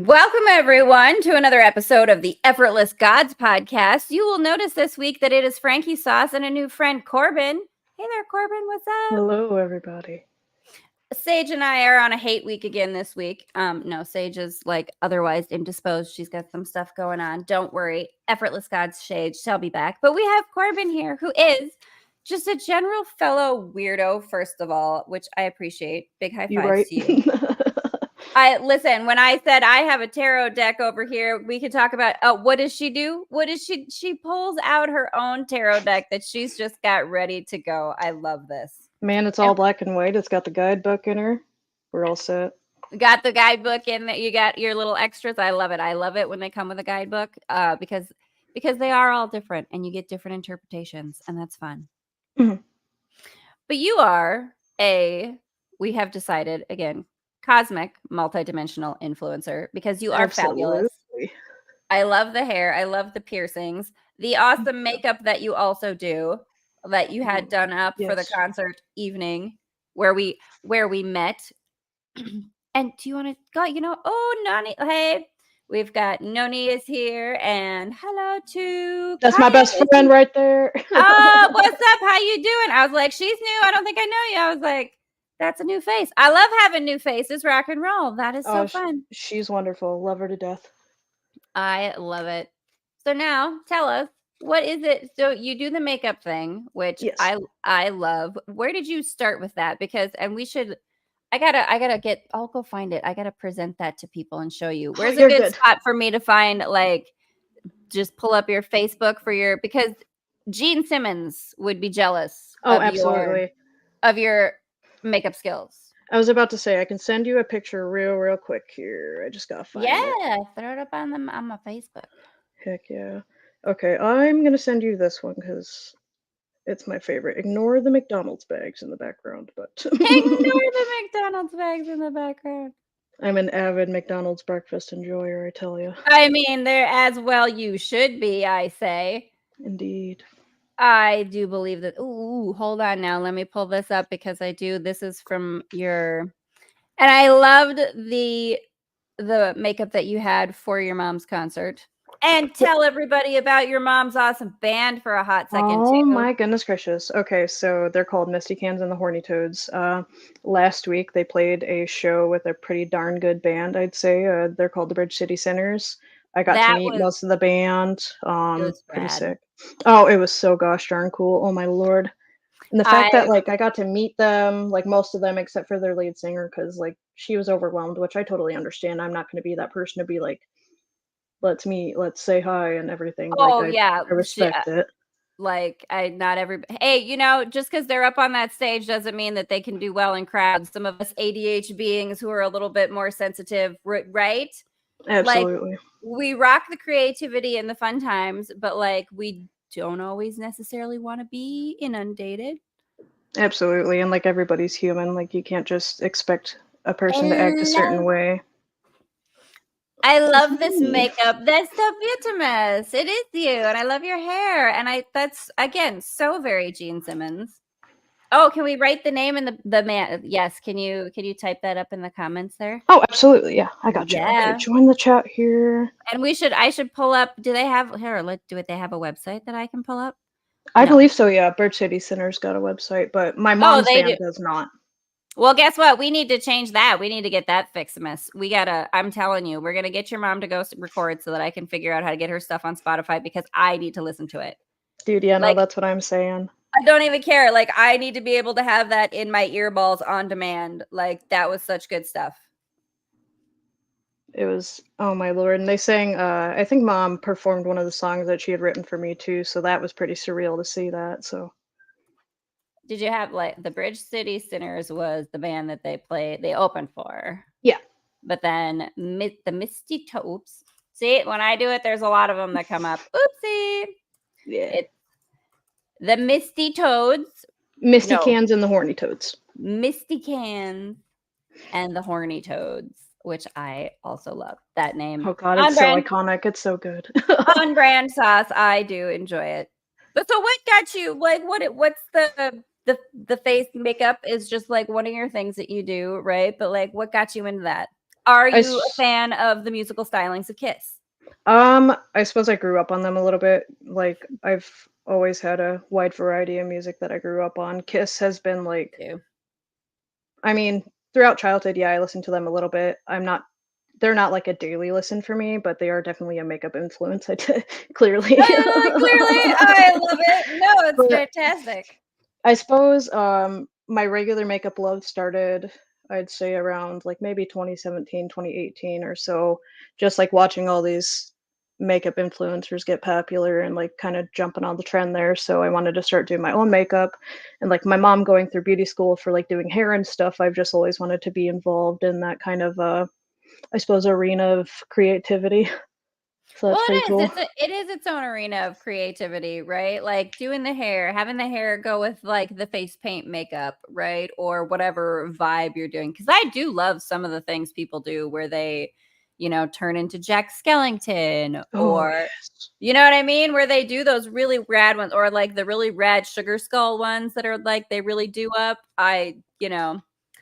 Welcome, everyone, to another episode of the Effortless Gods podcast. You will notice this week that it is Franki Sauce and a new friend, Korbin. Hey there, Korbin. What's up? Hello, everybody. Sage and I are on a hate week again this week. No, Sage is like otherwise indisposed. She's got some stuff going on. Don't worry. Effortless Gods Sage shall be back. But we have Korbin here, who is just a general fellow weirdo, first of all, which I appreciate. Big high fives to you. Listen, when I said I have a tarot deck over here, we could talk about what does she do? What is she pulls out her own tarot deck that she's just got ready to go. I love this. Man, it's all black and white. It's got the guidebook in her. We're all set. Got the guidebook in that you got your little extras. I love it. I love it when they come with a guidebook because they are all different and you get different interpretations and that's fun. Mm-hmm. But you are we have decided again, cosmic multidimensional influencer because you are fabulous. I love the hair. I love the piercings, the awesome makeup that you also do that you had done up for the concert evening where we met. And do you want to go, Noni, hey, we've got Noni is here and hello to that's Kaya. My best friend right there. Oh, what's up? How you doing? I was like, she's new. I don't think I know you. I was like, that's a new face. I love having new faces. Rock and roll. That is so fun. She's wonderful. Love her to death. I love it. So now tell us, what is it? So you do the makeup thing, which I love. Where did you start with that? Because, and we should, I'll go find it. I got to present that to people and show you. Where's a good spot for me to find, like, just pull up your Facebook because Gene Simmons would be jealous. Absolutely. Of your makeup skills. I was about to say I can send you a picture real quick here. I just gotta find it. Yeah, throw it up on my Facebook. Heck yeah. Okay, I'm gonna send you this one because it's my favorite. Ignore the McDonald's bags in the background, but ignore the McDonald's bags in the background. I'm an avid McDonald's breakfast enjoyer, I tell you. I mean, they're as well you should be, I say. Indeed. I do believe that. Ooh, hold on now. Let me pull this up because I do. This is from your, and I loved the makeup that you had for your mom's concert. And tell everybody about your mom's awesome band for a hot second, too. Oh my goodness gracious. Okay, so they're called Misty Cans and the Horny Toads. Last week they played a show with a pretty darn good band, I'd say. They're called the Bridge City Sinners. I got to meet most of the band. Pretty sick. Oh, it was so gosh darn cool. Oh my lord. And the fact that like I got to meet them, like most of them except for their lead singer, because like she was overwhelmed, which I totally understand. I'm not going to be that person to be like, let's meet, let's say hi and everything. Oh, like, I respect it. Like not everybody. Hey, just because they're up on that stage doesn't mean that they can do well in crowds. Some of us ADHD beings who are a little bit more sensitive, right? Absolutely. Like, we rock the creativity and the fun times, but like we don't always necessarily want to be inundated. Absolutely. And like everybody's human. Like you can't just expect a person to act a certain way. I love this makeup. That's so beautiful. It is you. And I love your hair. And that's again so very Gene Simmons. Oh, can we write the name and the man? Yes. Can you type that up in the comments there? Oh, absolutely. Yeah, I got you. Okay, join the chat here. And I should pull up. Do they have they have a website that I can pull up? I believe so. Yeah. Bridge City Center's got a website, but my mom's band does not. Well, guess what? We need to change that. We need to get that fixed, miss. I'm telling you, we're going to get your mom to go record so that I can figure out how to get her stuff on Spotify because I need to listen to it. Dude, yeah, no, that's what I'm saying. I don't even care. Like, I need to be able to have that in my earballs on demand. Like, that was such good stuff. It was, oh my lord. And they sang, I think Mom performed one of the songs that she had written for me too. So that was pretty surreal to see that. So. Did you have like the Bridge City Sinners was the band that they opened for? Yeah. But then the Misty Toads. See, when I do it, there's a lot of them that come up. Oopsie. Yeah. The Misty Toads. Misty Cans and the Horny Toads. Misty Cans and the Horny Toads, which I also love that name. Oh God, it's so iconic. It's so good. On brand sauce. I do enjoy it. But so what got you, like, what's the face makeup is just like one of your things that you do, right? But like, what got you into that? Are you a fan of the musical stylings of Kiss? I suppose I grew up on them a little bit. Like, I've always had a wide variety of music that I grew up on. Kiss has been like, Too. I mean, throughout childhood, yeah, I listened to them a little bit. They're not like a daily listen for me, but they are definitely a makeup influence. Clearly. Clearly, I love it. No, it's But fantastic. I suppose my regular makeup love started, I'd say around like maybe 2017, 2018 or so, just like watching all these makeup influencers get popular and like kind of jumping on the trend there. So I wanted to start doing my own makeup, and like my mom going through beauty school for like doing hair and stuff, I've just always wanted to be involved in that kind of I suppose arena of creativity. So Well, that's pretty it is. cool. It is its own arena of creativity, right? Like doing the hair, having the hair go with like the face paint makeup, right? Or whatever vibe you're doing. Because I do love some of the things people do where they, turn into Jack Skellington, Oh or yes. you know what I mean? Where they do those really rad ones, or like the really rad sugar skull ones that are like they really do up.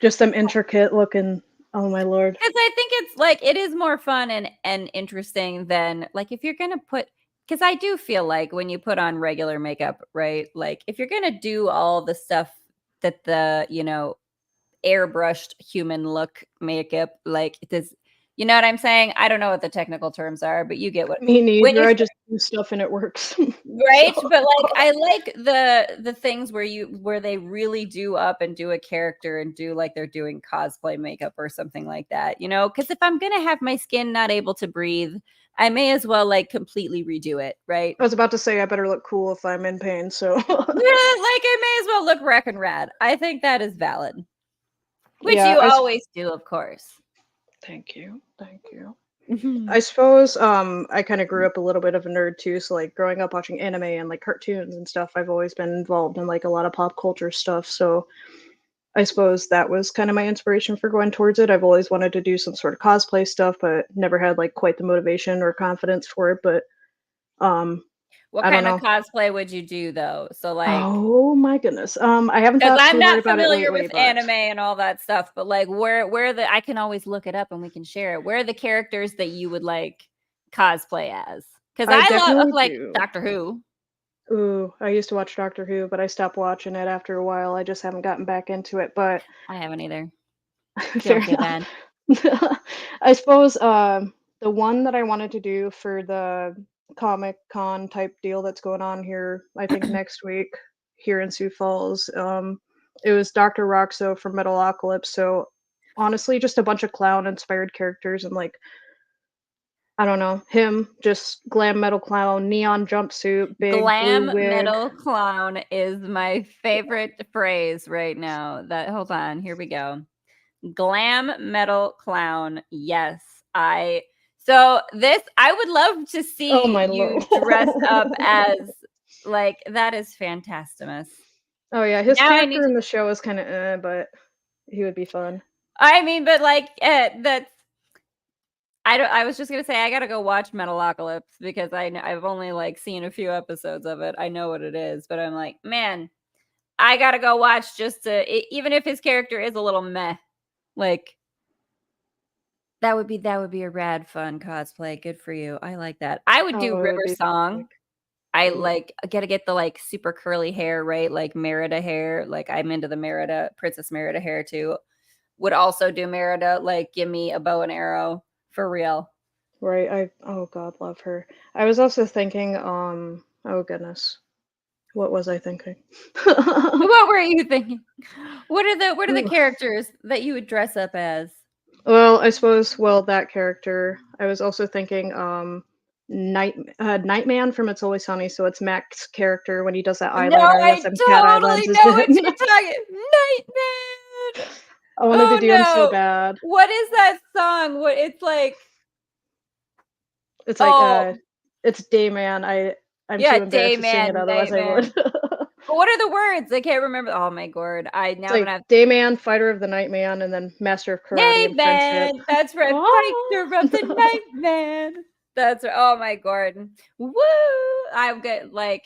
Just them intricate looking. Oh my lord. Because I think it's like it is more fun and interesting than like if you're gonna put, because I do feel like when you put on regular makeup, right? Like if you're gonna do all the stuff that the airbrushed human look makeup, like it is, you know what I'm saying? I don't know what the technical terms are, but you get what Me when neither. you I just do stuff and it works. right, So but like I like the things where they really do up and do a character and do like they're doing cosplay makeup or something like that, because if I'm gonna have my skin not able to breathe, I may as well like completely redo it, right? I was about to say I better look cool if I'm in pain, so Yeah, like I may as well look wreck and rad. I think that is valid, which yeah, you always do, of course. thank you. Thank you. I Mhm. suppose I kind of grew up a little bit of a nerd too, so like growing up watching anime and like cartoons and stuff, I've always been involved in like a lot of pop culture stuff. So I suppose that was kind of my inspiration for going towards it. I've always wanted to do some sort of cosplay stuff, but never had like quite the motivation or confidence for it. But um What I don't kind of know. cosplay would you do though? So like, Oh my goodness. I haven't because thought I'm too hard not about it familiar lately, with but anime and all that stuff, but like where the I can always look it up and we can share it. Where are the characters that you would like cosplay as? Because I I love definitely like do. Doctor Who. Ooh, I used to watch Doctor Who, but I stopped watching it after a while. I just haven't gotten back into it, but I haven't either. fair Don't feel enough. bad. I suppose the one that I wanted to do for the Comic Con type deal that's going on here, I think next week here in Sioux Falls, it was Dr. Roxo from Metalocalypse. So honestly, just a bunch of clown inspired characters and like I don't know, him, just glam metal clown, neon jumpsuit, big blue Glam wig. metal clown is my favorite phrase right now. That hold on, here we go. Glam metal clown. Yes. So this I would love to Oh see my you lord. dress up as like that is fantastimous. Oh yeah, his Now I need character to in the show is kind of but he would be fun. I mean, but like that's I don't I was just gonna say I gotta go watch Metalocalypse because I know I've only like seen a few episodes of it. I know what it is, but I'm like, man, I gotta go watch just even if his character is a little meh, like that would be a rad fun cosplay. Good for you. I like that. I would do Oh, it would River be Song. sick. I Ooh, like gotta get the like super curly hair, right? Like Merida hair. Like I'm into the Merida, Princess Merida hair too. Would also do Merida, like give me a bow and arrow for real. right. Oh god, love her. I was also thinking, oh goodness. What was I thinking? What were you thinking? What are the characters that you would dress up as? Well, I suppose that character. I was also thinking Nightman from It's Always Sunny, so it's Mac's character when he does that No, eyeliner. He has I them cat eye totally lenses know what in. you're talking. Nightman. I wanted to Oh do him so no. bad. What is that song? What it's like, It's like oh it's Dayman. I'm yeah, too embarrassed to sing it, Dayman, otherwise I Nightman. would. But what are the words? I can't remember. Oh my god. I It's now I'm gonna like have Dayman, Fighter of the Nightman, and then Master of Karate and Friendship. Nightman. That's right. Fighter of Oh! the Nightman. That's right. Oh my god. Woo! I'm good. Like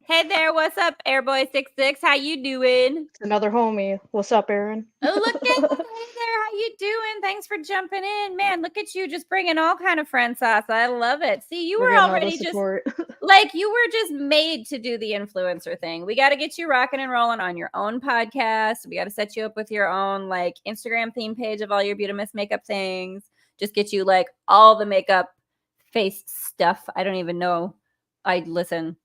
Hey there, what's up, Airboy66? How you doing? It's another homie. What's up, Aaron? Oh, look at you. Hey there, how you doing? Thanks for jumping in. Man, look at you just bringing all kind of friend sauce. I love it. See, you We're were getting all the already just support. like you were just made to do the influencer thing. We got to get you rocking and rolling on your own podcast. We got to set you up with your own like Instagram theme page of all your Beautimus makeup things. Just get you like all the makeup face stuff. I don't even know. I listen.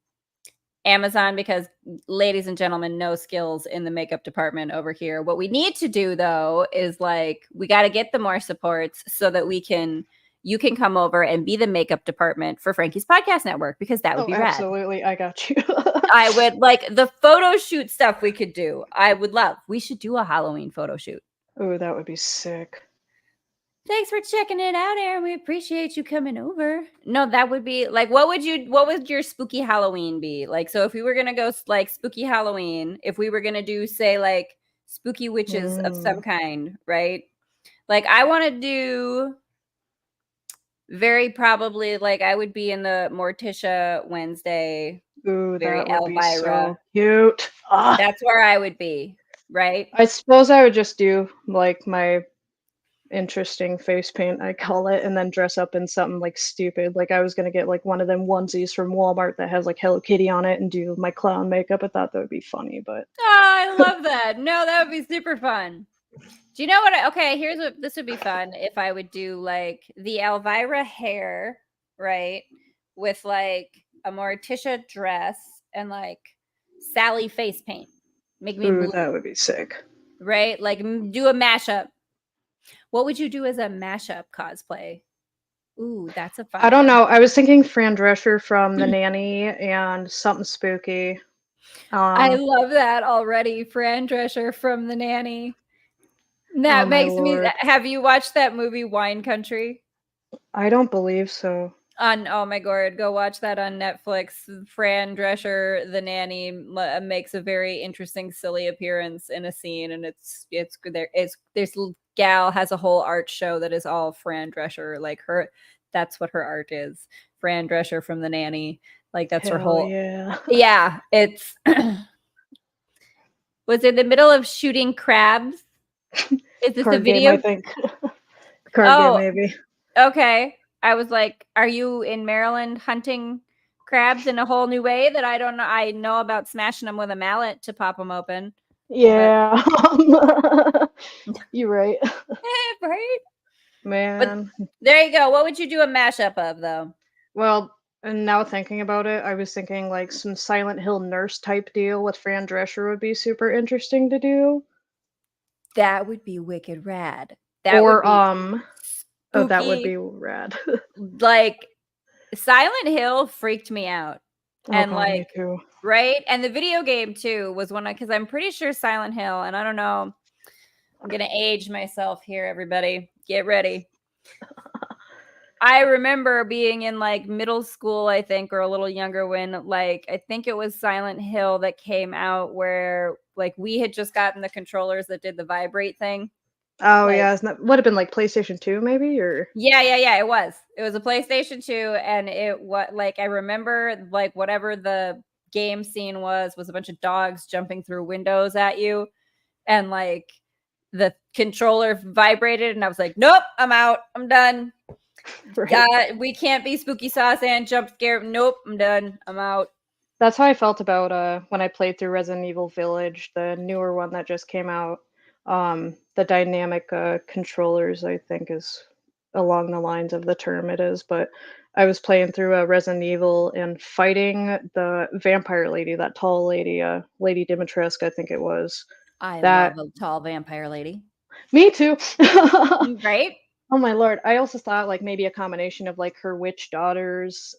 Amazon, because ladies and gentlemen, no skills in the makeup department over here. What we need to do though is like we got to get the more supports so that you can come over and be the makeup department for Franki's podcast network, because that would be rad. Absolutely. I got you. I would like the photo shoot stuff we could do. I would love. We should do a Halloween photo shoot. Oh, that would be sick. Thanks for checking it out, Aaron. We appreciate you coming over. No, that would be like, what would your spooky Halloween be? Like, so if we were going to go like spooky Halloween, if we were going to do, say, like spooky witches of some kind, right? Like, I want to do very probably like I would be in the Morticia Wednesday. Ooh, very that would Elvira. be so cute. That's where I would be, right? I suppose I would just do like my interesting face paint, I call it, and then dress up in something like stupid. Like I was gonna get like one of them onesies from Walmart that has like Hello Kitty on it and do my clown makeup. I thought that would be funny, but I love that. No, that would be super fun. Do you know what? Okay, here's what this would be fun if I would do like the Elvira hair, right? With like a Morticia dress and like Sally face paint. Make me blue, that would be sick. right? Like do a mashup. What would you do as a mashup cosplay? Ooh, that's a fun. I don't know. I was thinking Fran Drescher from The Nanny and something spooky. I love that already. Fran Drescher from The Nanny. That makes me. Have you watched that movie Wine Country? I don't believe so. Oh my god, go watch that on Netflix. Fran Drescher, the nanny, makes a very interesting, silly appearance in a scene, and it's this gal has a whole art show that is all Fran Drescher, like her. That's what her art is. Fran Drescher from The Nanny, like that's her whole. Yeah, it's. Was in the middle of shooting crabs. Is this a video? Game, I think. Game, maybe. Okay. I was like, are you in Maryland hunting crabs in a whole new way that I don't know? I know about smashing them with a mallet to pop them open. Yeah. You're right. Right? Man. But there you go. What would you do a mashup of, though? Well, and now thinking about it, I was thinking like some Silent Hill nurse type deal with Fran Drescher would be super interesting to do. That would be wicked rad. That would be oh, that would be rad. Like Silent Hill freaked me out. And God, like me too. Right? And the video game too was one because I'm pretty sure Silent Hill, and I don't know. I'm gonna age myself here, everybody. Get ready. I remember being in like middle school, I think, or a little younger when like I think it was Silent Hill that came out where like we had just gotten the controllers that did the vibrate thing. Oh, like, yeah, isn't that would have been like PlayStation 2 maybe, or yeah, it was a PlayStation 2, and it was like I remember like whatever the game scene was a bunch of dogs jumping through windows at you, and like the controller vibrated, and I was like, nope, I'm out, I'm done. Right. We can't be spooky sauce and jump scare. Nope, I'm done, I'm out. That's how I felt about when I played through Resident Evil Village, the newer one that just came out. The dynamic controllers, I think, is along the lines of the term it is, but I was playing through Resident Evil and fighting the vampire lady, that tall lady, Lady Dimitrescu, I think it was. I love a tall vampire lady. Me too. Right? Oh my lord. I also thought like maybe a combination of like her witch daughters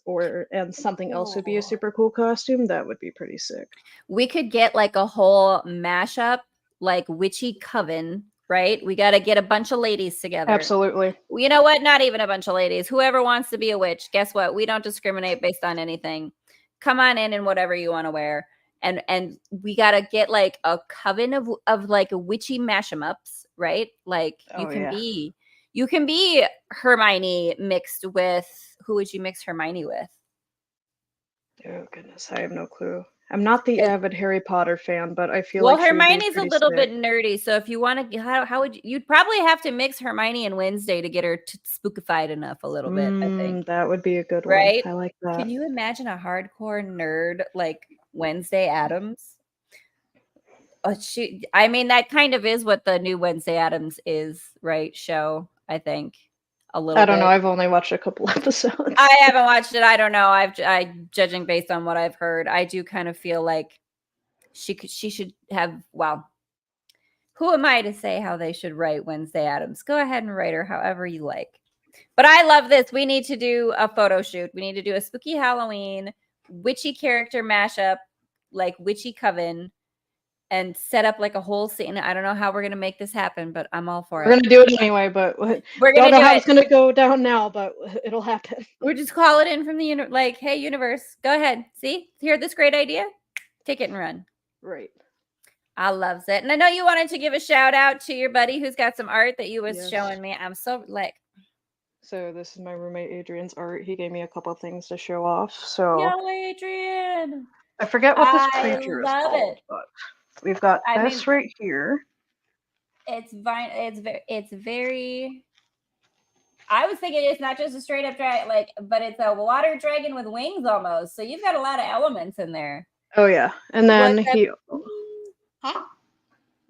and something else would be a super cool costume. That would be pretty sick. We could get like a whole mashup, like witchy coven, right? We got to get a bunch of ladies together. Absolutely. You know what? Not even a bunch of ladies. Whoever wants to be a witch, guess what? We don't discriminate based on anything. Come on in whatever you want to wear. And we got to get like a coven of like witchy mash-em-ups, right? Like you can be Hermione mixed with, who would you mix Hermione with? Oh goodness, I have no clue. I'm not the avid Harry Potter fan, but I feel well, like she would be Hermione's a pretty little sick. bit nerdy. So if you want to, how would you'd probably have to mix Hermione and Wednesday to get her spookified enough a little bit, I think. That would be a good Right? one. I like that. Can you imagine a hardcore nerd like Wednesday Addams? Oh, shoot. I mean, that kind of is what the new Wednesday Addams is, right? Show, I think. A little I don't bit. know. I've only watched a couple episodes. I haven't watched it. I don't know. I judging based on what I've heard. I do kind of feel like she should have. Well, who am I to say how they should write Wednesday Addams? Go ahead and write her however you like. But I love this. We need to do a photo shoot. We need to do a spooky Halloween witchy character mashup, like Witchy Coven, and set up like a whole scene. I don't know how we're gonna make this happen, but I'm all for it. We're gonna do it anyway, but we're don't gonna know how it's gonna go down now, but it'll happen. We'll just call it in from the like, hey, universe, go ahead. See, hear this great idea? Take it and run. Right. I loves it, and I know you wanted to give a shout out to your buddy who's got some art that you was showing me. I'm so like. So this is my roommate Adrian's art. He gave me a couple things to show off. So yo, Adrian. I forget what this creature is called, but we've got this right here. It's very. I was thinking it's not just a straight up dragon, like, but it's a water dragon with wings almost. So you've got a lot of elements in there. Oh yeah, and then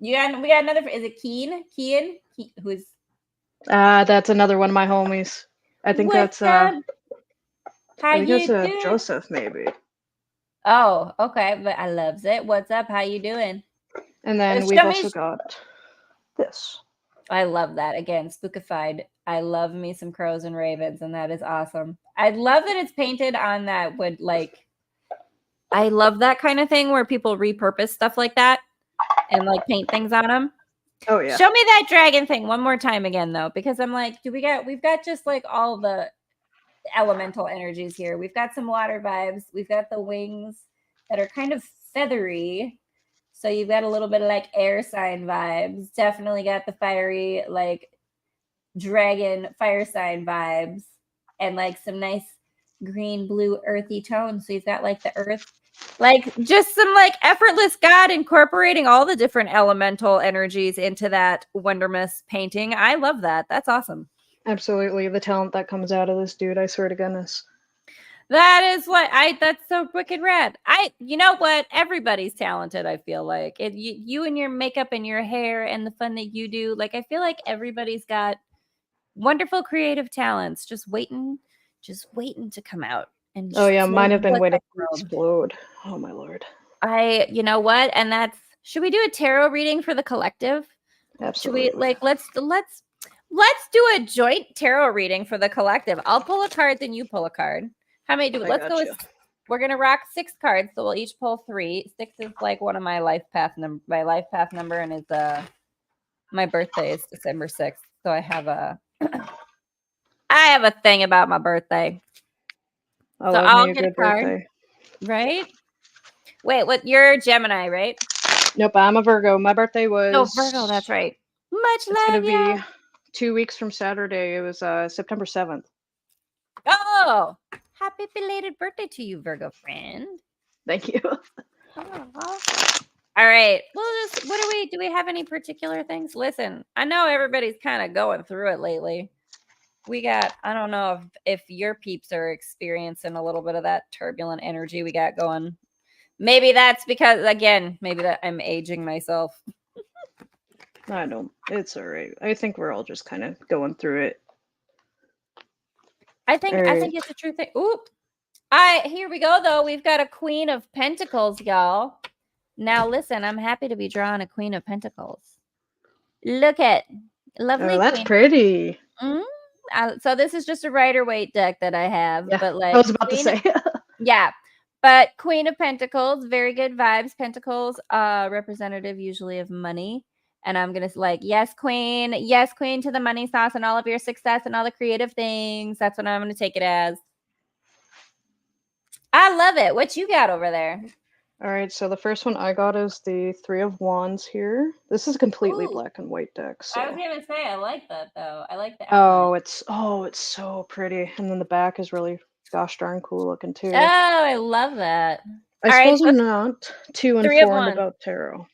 we got another. Is it Keen? Who's? That's another one of my homies. I think that's Joseph, maybe. Oh, okay, but I loves it. What's up? How you doing? And then we've also got this. I love that. Again, spookified. I love me some crows and ravens, and that is awesome. I love that it's painted on that wood. Like, I love that kind of thing where people repurpose stuff like that and like paint things on them. Oh yeah. Show me that dragon thing one more time again, though, because I'm like, we've got just like all the elemental energies here. We've got some water vibes. We've got the wings that are kind of feathery. So you've got a little bit of like air sign vibes. Definitely got the fiery like dragon fire sign vibes and like some nice green, blue, earthy tones. So you've got like the earth, like just some like effortless God incorporating all the different elemental energies into that wondermous painting. I love that. That's awesome. Absolutely. The talent that comes out of this dude, I swear to goodness. That is what that's so wicked rad. You know what? Everybody's talented. I feel like you and your makeup and your hair and the fun that you do. Like, I feel like everybody's got wonderful creative talents just waiting to come out. And oh yeah, mine have been waiting to explode. Oh my Lord. You know what? And should we do a tarot reading for the collective? Absolutely. Should we let's do a joint tarot reading for the collective. I'll pull a card, then you pull a card. How many do we? Let's go. We're gonna rock 6 cards, so we'll each pull 3. 6 is like one of my life path number. My life path number, and is my birthday is December 6th. So I have a thing about my birthday. I'll get a card. Birthday. Right? Wait, what? You're a Gemini, right? Nope, I'm a Virgo. My birthday was. Oh, Virgo. That's right. Much love. It's gonna be 2 weeks from Saturday. It was September 7th. Oh. Happy belated birthday to you, Virgo friend. Thank you. All right. Do we have any particular things? Listen, I know everybody's kind of going through it lately. I don't know if your peeps are experiencing a little bit of that turbulent energy we got going. Maybe that's because, again, maybe that I'm aging myself. I don't. It's all right. I think we're all just kind of going through it. I think it's a true thing. Oop. Here we go, though. We've got a Queen of Pentacles, y'all. Now, listen, I'm happy to be drawing a Queen of Pentacles. Look at lovely. Oh, that's pretty. So this is just a Rider-Waite deck that I have. Yeah, but like I was about to say. Yeah. But Queen of Pentacles, very good vibes. Pentacles, representative usually of money. And I'm going to yes, queen to the money sauce and all of your success and all the creative things. That's what I'm going to take it as. I love it. What you got over there? All right. So the first one I got is the 3 of Wands here. This is a completely black and white deck. So. I was going to say, I like that though. I like that. It's so pretty. And then the back is really gosh darn cool looking too. Oh, I love that. I All right, suppose I'm not too 3 of informed Wands. about tarot.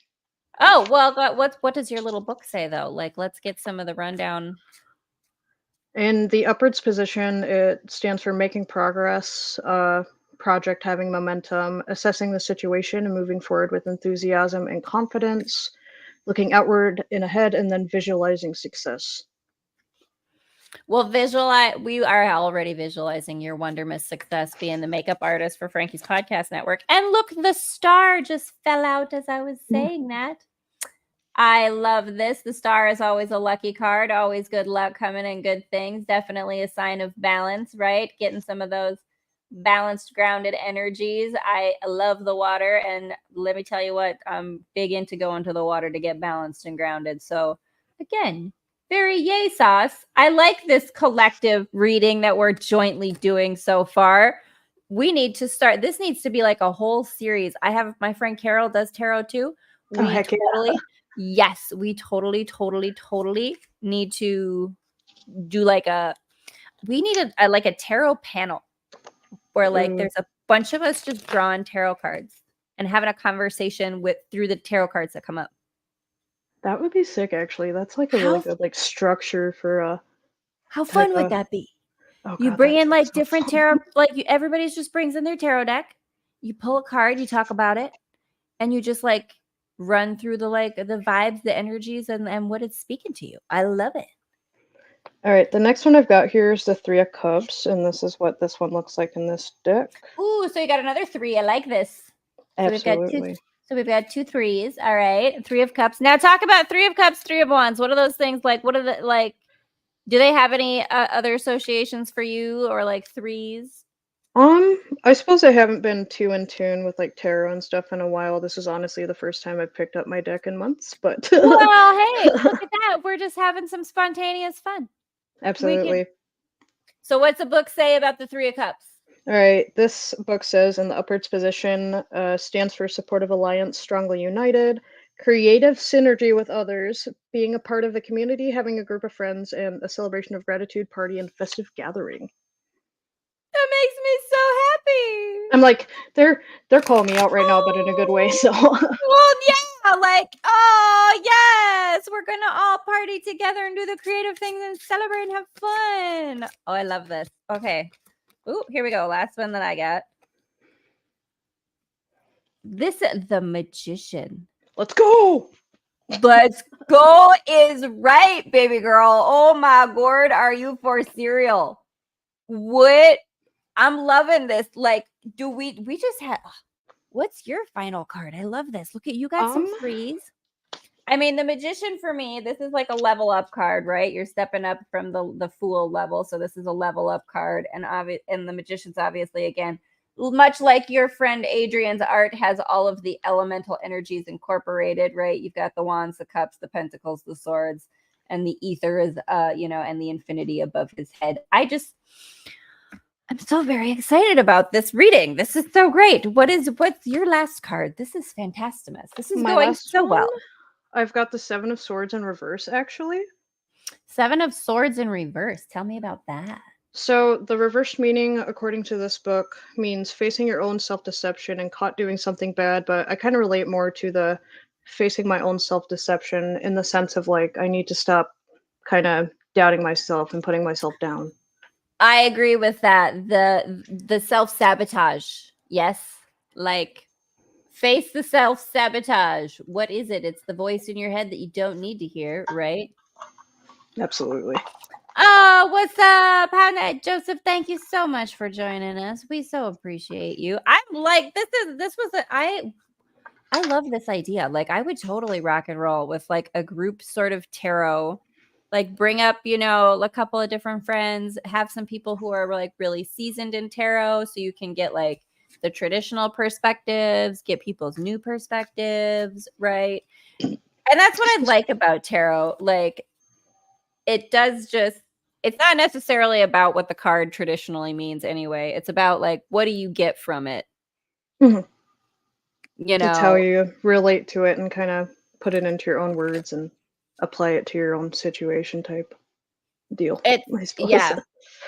Oh, well, what does your little book say though? Like, let's get some of the rundown. In the upwards position, it stands for making progress, project having momentum, assessing the situation and moving forward with enthusiasm and confidence, looking outward and ahead, and then visualizing success. Well, we are already visualizing your wonderous success being the makeup artist for Frankie's podcast network. And look, the star just fell out as I was saying that. I love this. The star is always a lucky card, always good luck coming and good things. Definitely a sign of balance, right? Getting some of those balanced, grounded energies. I love the water. And let me tell you what, I'm big into going to the water to get balanced and grounded. So, again, very yay sauce. I like this collective reading that we're jointly doing so far. We need to start. This needs to be like a whole series. I have my friend Carol does tarot too. Oh, heck yeah. Yes, we totally need to do like we need like a tarot panel where like there's a bunch of us just drawing tarot cards and having a conversation through the tarot cards that come up. That would be sick, actually. That's like a really good like structure for how fun would that be? Oh, you God, bring in like so different tarot, everybody just brings in their tarot deck. You pull a card, you talk about it, and you just like run through the vibes, the energies, and what it's speaking to you. I love it. All right, the next one I've got here is the Three of Cups, and this is what this one looks like in this deck. Ooh, so you got another 3. I like this. Absolutely. So we've got 2 3s. All right, 3 of Cups. Now talk about 3 of Cups, 3 of Wands. What are those things like? What are the like? Do they have any other associations for you or like 3s? I suppose I haven't been too in tune with like tarot and stuff in a while. This is honestly the first time I've picked up my deck in months, but well, hey, look at that. We're just having some spontaneous fun. Absolutely. So what's the book say about the 3 of Cups? All right, this book says in the upwards position stands for supportive alliance, strongly united, creative synergy with others, being a part of the community, having a group of friends, and a celebration of gratitude, party, and festive gathering. That makes me so happy. I'm like, they're calling me out right now, but in a good way. So well, yeah, like, oh yes, we're gonna all party together and do the creative things and celebrate and have fun. Oh, I love this. Okay. Ooh, here we go. Last one that I got. This the Magician. Let's go. Let's go is right, baby girl. Oh my gourd, are you for cereal? What? I'm loving this. Like, do we just have what's your final card? I love this. Look at you got some 3s. I mean, the Magician for me, this is like a level up card, right? You're stepping up from the Fool level, so this is a level up card, and the Magician's obviously again, much like your friend Adrian's art, has all of the elemental energies incorporated, right? You've got the Wands, the Cups, the Pentacles, the Swords, and the Ether is, and the Infinity above his head. I'm so very excited about this reading. This is so great. What's your last card? This is fantastic. This is going so well. I've got the 7 of Swords in reverse, actually. 7 of Swords in reverse. Tell me about that. So the reversed meaning, according to this book, means facing your own self-deception and caught doing something bad, but I kind of relate more to the facing my own self-deception in the sense of like, I need to stop kind of doubting myself and putting myself down. I agree with that. The self-sabotage. Yes. Like, face the self-sabotage. What is it? It's the voice in your head that you don't need to hear, right? Absolutely. Oh, what's up? How nice, Joseph? Thank you so much for joining us. We so appreciate you. I'm like, I love this idea. Like, I would totally rock and roll with like a group sort of tarot. Like, bring up, a couple of different friends, have some people who are like really seasoned in tarot, so you can get like the traditional perspectives, get people's new perspectives, right? And that's what I like about tarot. Like, it's not necessarily about what the card traditionally means anyway. It's about like, what do you get from it? Mm-hmm. It's how you relate to it and kind of put it into your own words and apply it to your own situation type. deal. It's I suppose. yeah.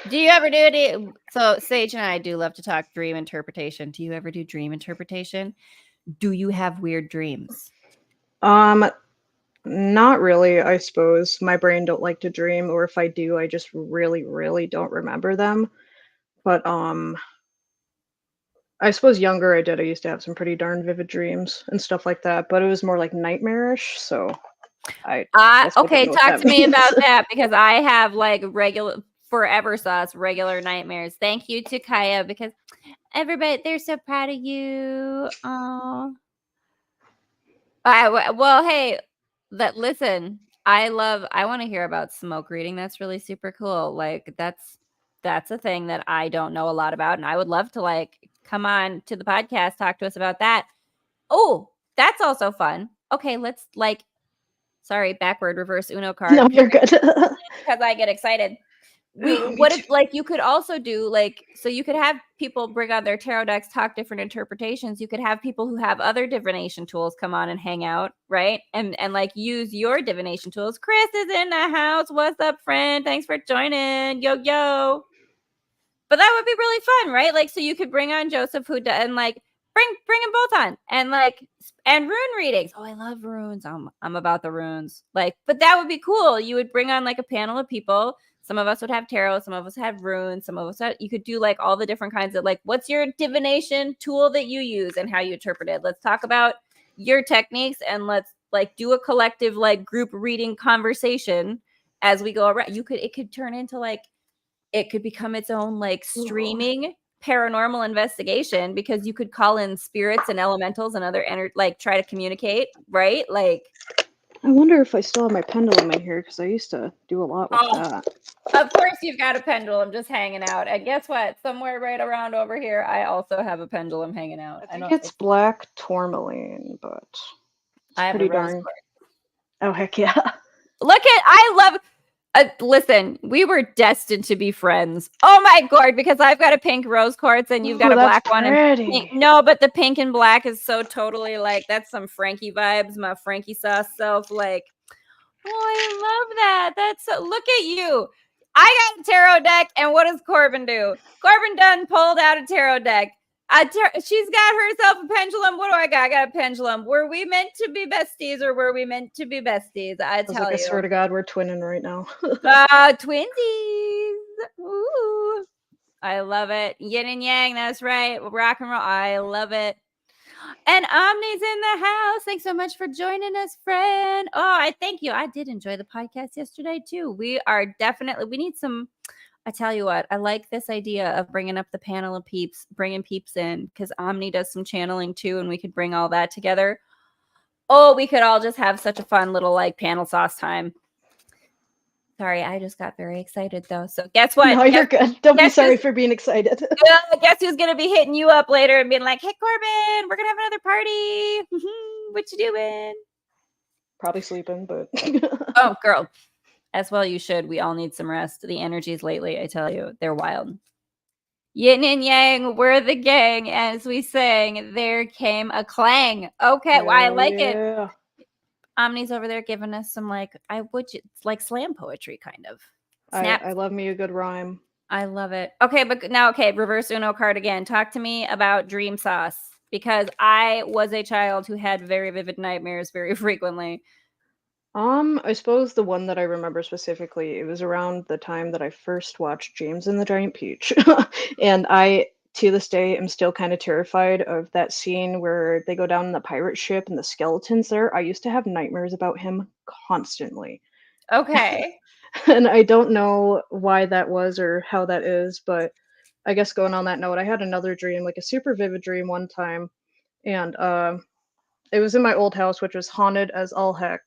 Do you ever do it? So Sage and I do love to talk dream interpretation. Do you ever do dream interpretation? Do you have weird dreams? Not really, I suppose. My brain don't like to dream, or if I do, I just really, really don't remember them. But I suppose younger I did. I used to have some pretty darn vivid dreams and stuff like that, but it was more like nightmarish, so I guess I don't Okay, know what talk that to me means. about that because I have like regular forever sauce, regular nightmares. Thank you to Kaya because everybody they're so proud of you. Oh. Well, hey, listen, I want to hear about smoke reading. That's really super cool. Like that's a thing that I don't know a lot about, and I would love to like come on to the podcast, talk to us about that. Oh, that's also fun. Okay, let's like sorry, backward reverse Uno card. No, you're good. Because I get excited. What if like you could also do like so you could have people bring on their tarot decks, talk different interpretations. You could have people who have other divination tools come on and hang out, right? And like use your divination tools. Chris is in the house. What's up, friend? Thanks for joining. Yo yo. But that would be really fun, right? Like so you could bring on Joseph who and like bring them both on and like and rune readings. Oh, I love runes. I'm about the runes. Like, but that would be cool. You would bring on like a panel of people. Some of us would have tarot, some of us have runes, some of us you could do like all the different kinds of like what's your divination tool that you use and how you interpret it. Let's talk about your techniques and let's like do a collective like group reading conversation as we go around. It could turn into like it could become its own like streaming paranormal investigation because you could call in spirits and elementals and other like try to communicate, right? Like I wonder if I still have my pendulum in here because I used to do a lot with that. Of course you've got a pendulum just hanging out. And guess what? Somewhere right around over here, I also have a pendulum hanging out. I think it's black tourmaline, but it's I have pretty a rose darn. quartz. Oh heck yeah! I love. Listen, we were destined to be friends. Oh my god, because I've got a pink rose quartz and you've got a black one. And pink. No, but the pink and black is so totally like that's some Franki vibes. My Franki sauce self, like. Oh, I love that. That's so, look at you. I got a tarot deck, and what does Korbin do? Korbin done pulled out a tarot deck. She's got herself a pendulum. What do I got? I got a pendulum. Were we meant to be besties, or were we meant to be besties? I tell you. I swear to God, we're twinning right now. Twinsies. Ooh. I love it. Yin and yang. That's right. Rock and roll. I love it. And Omni's in the house. Thanks so much for joining us, friend. Oh, I thank you. I did enjoy the podcast yesterday too. We need some. I tell you what, I like this idea of bringing up the panel of peeps, bringing peeps in because Omni does some channeling too, and we could bring all that together. Oh, we could all just have such a fun little like panel sauce time. Sorry, I just got very excited though. So guess what? No, you're good. Don't be sorry for being excited. Guess who's gonna be hitting you up later and being like, "Hey, Korbin, we're gonna have another party. What you doing?" Probably sleeping, but oh, girl, as well you should. We all need some rest. The energies lately, I tell you, they're wild. Yin and yang, we're the gang. As we sang, there came a clang. Okay, well, I like it. Omni's over there giving us some it's like slam poetry kind of. I love me a good rhyme. I love it. Okay, but now reverse Uno card again. Talk to me about dream sauce because I was a child who had very vivid nightmares very frequently. I suppose the one that I remember specifically, it was around the time that I first watched James and the Giant Peach. And I to this day am still kind of terrified of that scene where they go down in the pirate ship and the skeletons there. I used to have nightmares about him constantly. Okay. And I don't know why that was or how that is, but I guess going on that note, I had another dream, like a super vivid dream one time, and it was in my old house, which was haunted as all heck.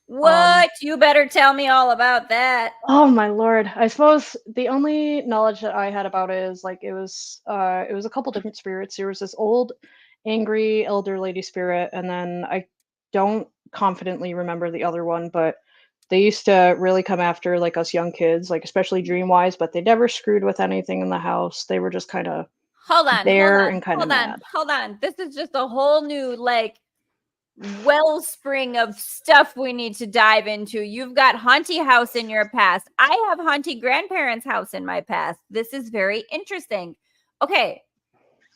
What? You better tell me all about that. Oh my lord. I suppose the only knowledge that I had about it is like it was a couple different spirits. There was this old angry elder lady spirit, and then I don't confidently remember the other one, but they used to really come after like us young kids, like especially dream wise, but they never screwed with anything in the house. They were just kind of hold on. and kind of mad. Hold on. This is just a whole new like wellspring of stuff we need to dive into. You've got haunty house in your past. I have haunty grandparents' house in my past. This is very interesting. Okay.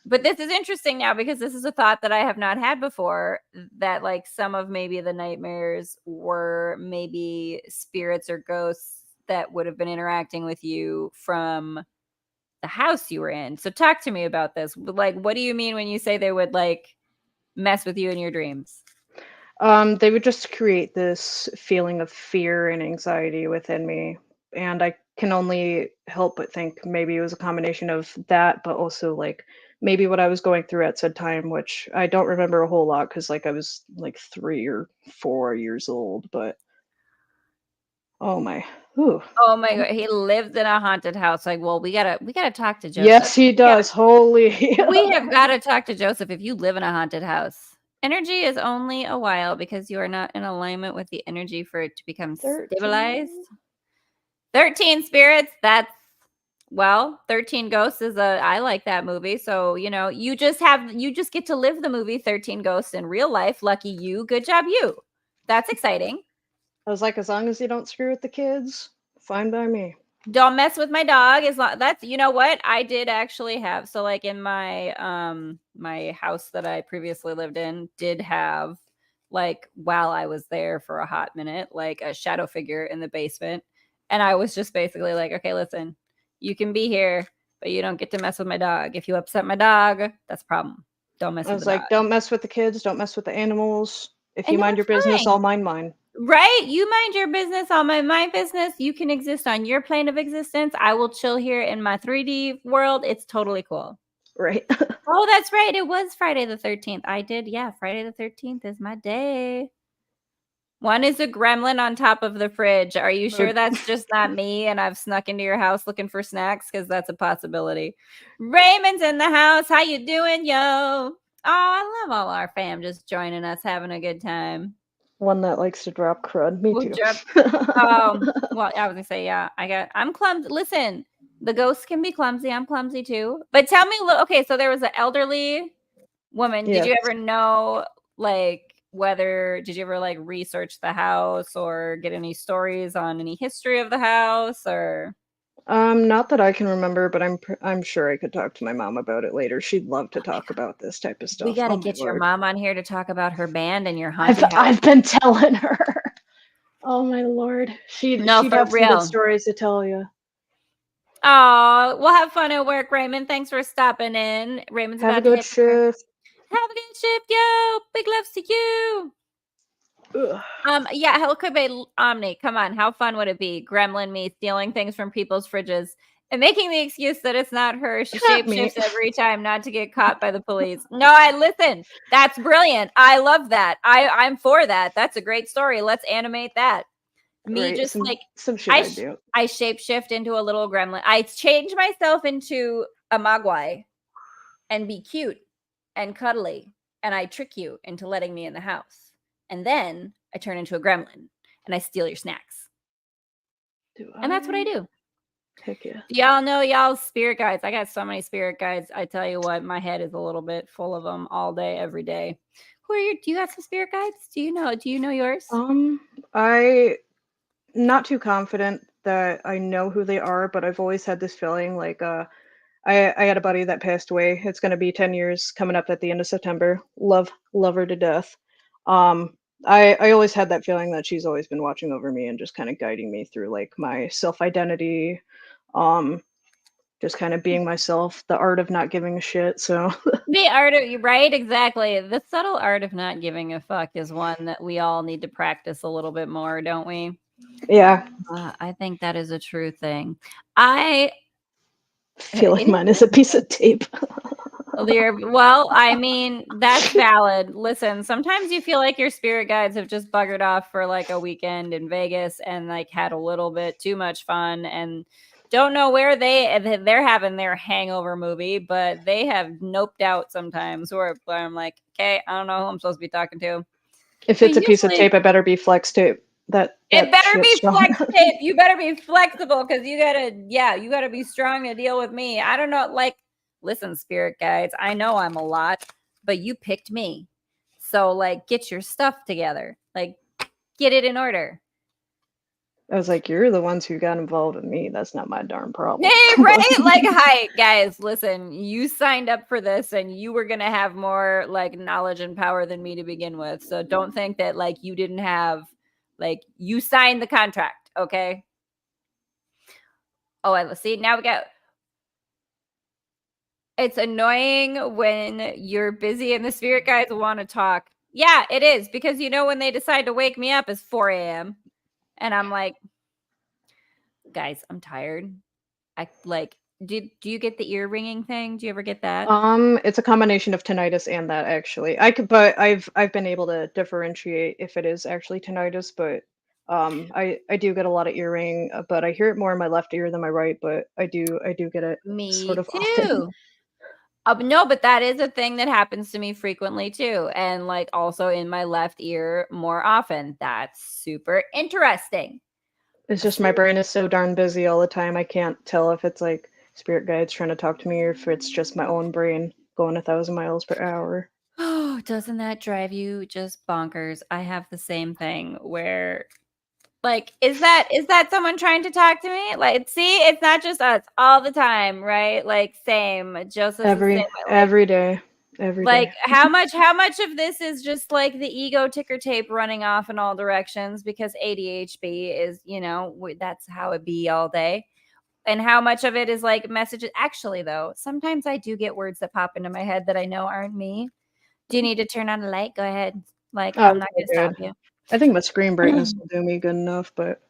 But this is interesting now because this is a thought that I have not had before, that like some of maybe the nightmares were maybe spirits or ghosts that would have been interacting with you from the house you were in. So talk to me about this. Like, what do you mean when you say they would like mess with you in your dreams? They would just create this feeling of fear and anxiety within me. And I can only help but think maybe it was a combination of that, but also like maybe what I was going through at said time, which I don't remember a whole lot because like I was like 3 or 4 years old. But oh my, whew. Oh my god, he lived in a haunted house. Like, well, we gotta talk to Joseph. Yes, he does. Holy. We have got to talk to Joseph. If you live in a haunted house, energy is only a while because you are not in alignment with the energy for it to become 13. stabilized. 13 spirits. That's, well, 13 ghosts is I like that movie. So, you just get to live the movie 13 Ghosts in real life. Lucky you. Good job, you. That's exciting. I was like, as long as you don't screw with the kids, fine by me. Don't mess with my dog. That's, you know what I did actually have. So like in my my house that I previously lived in did have, like, while I was there for a hot minute, like a shadow figure in the basement. And I was just basically like, okay, listen, you can be here, but you don't get to mess with my dog. If you upset my dog, that's a problem. Don't mess I with was the like, dog. don't mess with the kids, don't mess with the animals. If And you mind your that's business, fine. I'll mind mine. Right? You mind your business. I'll mind my business. You can exist on your plane of existence. I will chill here in my 3D world. It's totally cool. Right. Oh, that's right. It was Friday the 13th. I did. Yeah. Friday the 13th is my day. One is a gremlin on top of the fridge. Are you sure that's just not me and I've snuck into your house looking for snacks? Because that's a possibility. Raymond's in the house. How you doing, yo? Oh, I love all our fam just joining us, having a good time. One that likes to drop crud. Me too. Well, I was gonna say, yeah, I'm clumsy. Listen, the ghosts can be clumsy. I'm clumsy too. But tell me, okay, so there was an elderly woman. Did Yes. you ever know, like, did you ever like research the house or get any stories on any history of the house or? Not that I can remember, but I'm sure I could talk to my mom about it later. She'd love to talk about this type of stuff. We gotta Oh my get your Lord. mom on here to talk about her band and your haunted house. I've been telling her. Oh my Lord. She'd No, for have some real. good stories to tell you. Oh, we'll have fun at work, Raymond. Thanks for stopping in. Raymond's Have a about to good hit shift. Have a good shift, yo. Big loves to you. Yeah, Haleigh Omni. Come on, how fun would it be? Gremlin me stealing things from people's fridges and making the excuse that it's not her. She shapeshifts every time not to get caught by the police. No, I listen. That's brilliant. I love that. I'm for that. That's a great story. Let's animate that. Me right, just some shit I do. I shapeshift into a little gremlin. I change myself into a mogwai and be cute and cuddly, and I trick you into letting me in the house. And then I turn into a gremlin and I steal your snacks. And that's what I do. Heck yeah. Y'all know y'all's spirit guides. I got so many spirit guides. I tell you what, my head is a little bit full of them all day, every day. Do you have some spirit guides? Do you know yours? I not too confident that I know who they are, but I've always had this feeling like I had a buddy that passed away. It's going to be 10 years coming up at the end of September. Love her to death. I always had that feeling that she's always been watching over me and just kind of guiding me through like my self-identity, just kind of being myself, the art of not giving a shit. So the art of, right, exactly. The subtle art of not giving a fuck is one that we all need to practice a little bit more, don't we? Yeah. I think that is a true thing. I feel like mine is a piece of tape. Well, I mean, that's valid. Listen, sometimes you feel like your spirit guides have just buggered off for like a weekend in Vegas and like had a little bit too much fun and don't know where they're having their hangover movie, but they have noped out sometimes where I'm like, okay, I don't know who I'm supposed to be talking to. If it's a piece of tape, it better be flex tape. It better be flex tape. You better be flexible because you gotta be strong to deal with me. I don't know, like, listen, spirit guides, I know I'm a lot, but you picked me. So like, get your stuff together. Like, get it in order. I was like, you're the ones who got involved with me. That's not my darn problem. Hey, right? Like, hi, guys, listen, you signed up for this and you were going to have more like knowledge and power than me to begin with. So don't think that like you didn't have, like, you signed the contract. Okay. Oh, I see. Now we got. It's annoying when you're busy and the spirit guides want to talk. Yeah, it is, because when they decide to wake me up is 4 a.m. and I'm like, guys, I'm tired. I like. Do you get the ear ringing thing? Do you ever get that? It's a combination of tinnitus and that actually. But I've been able to differentiate if it is actually tinnitus, but I do get a lot of ear ringing, but I hear it more in my left ear than my right, but I do get it sort Me of often. too. No, but that is a thing that happens to me frequently too, and like also in my left ear more often. That's super interesting. It's just my brain is so darn busy all the time. I can't tell if it's like spirit guides trying to talk to me or if it's just my own brain going 1,000 miles per hour. Oh, doesn't that drive you just bonkers? I have the same thing where, like, is that someone trying to talk to me? Like, see, it's not just us all the time, right? Like, same. Joseph's the same way. Every day. Every Like, day. how much of this is just like the ego ticker tape running off in all directions because ADHD is, that's how it be all day. And how much of it is like messages? Actually, though, sometimes I do get words that pop into my head that I know aren't me. Do you need to turn on a light? Go ahead. Like, Oh, I'm not going to stop you. I think my screen brightness will do me good enough, but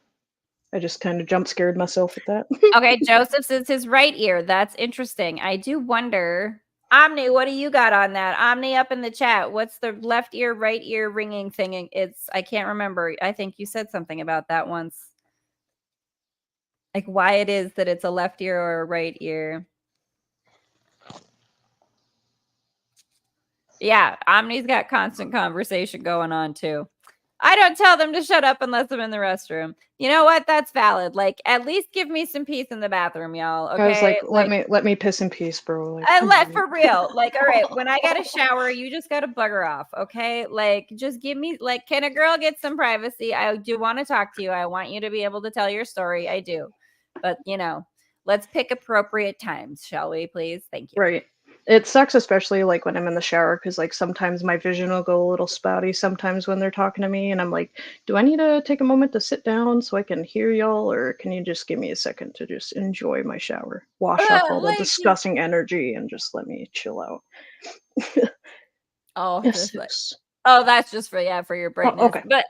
I just kind of jump scared myself with that. Okay, Joseph's is his right ear. That's interesting. I do wonder. Omni, what do you got on that? Omni up in the chat. What's the left ear, right ear ringing thing? I can't remember. I think you said something about that once. Like why it is that it's a left ear or a right ear. Yeah, Omni's got constant conversation going on too. I don't tell them to shut up unless I'm in the restroom. You know what? That's valid. Like, at least give me some peace in the bathroom, y'all. Okay. I was like, let me piss in peace, bro. Like, I let for real. Like, all right, when I got a shower, you just got to bugger off. Okay. Like, just give me, like, can a girl get some privacy? I do want to talk to you. I want you to be able to tell your story. I do. But, let's pick appropriate times, shall we, please? Thank you. Right. It sucks, especially like when I'm in the shower, because like sometimes my vision will go a little spotty sometimes when they're talking to me, and I'm like, do I need to take a moment to sit down so I can hear y'all, or can you just give me a second to just enjoy my shower, wash off all the disgusting energy, and just let me chill out? Oh, Yes. That's just for your brightness. Okay. But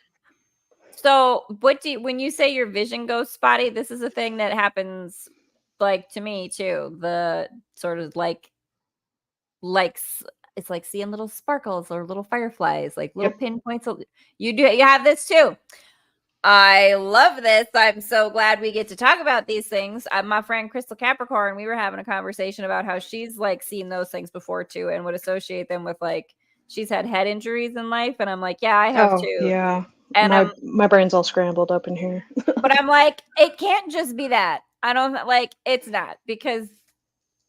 so when you say your vision goes spotty, this is a thing that happens like to me too. The sort of like it's like seeing little sparkles or little fireflies, like little pinpoints. You have this too. I love this. I'm so glad we get to talk about these things. My friend Crystal Capricorn, we were having a conversation about how she's like seen those things before too and would associate them with like she's had head injuries in life. And I'm like, yeah, I have too. Yeah. And my brain's all scrambled up in here. but I'm like, it can't just be that. I don't like it's not, because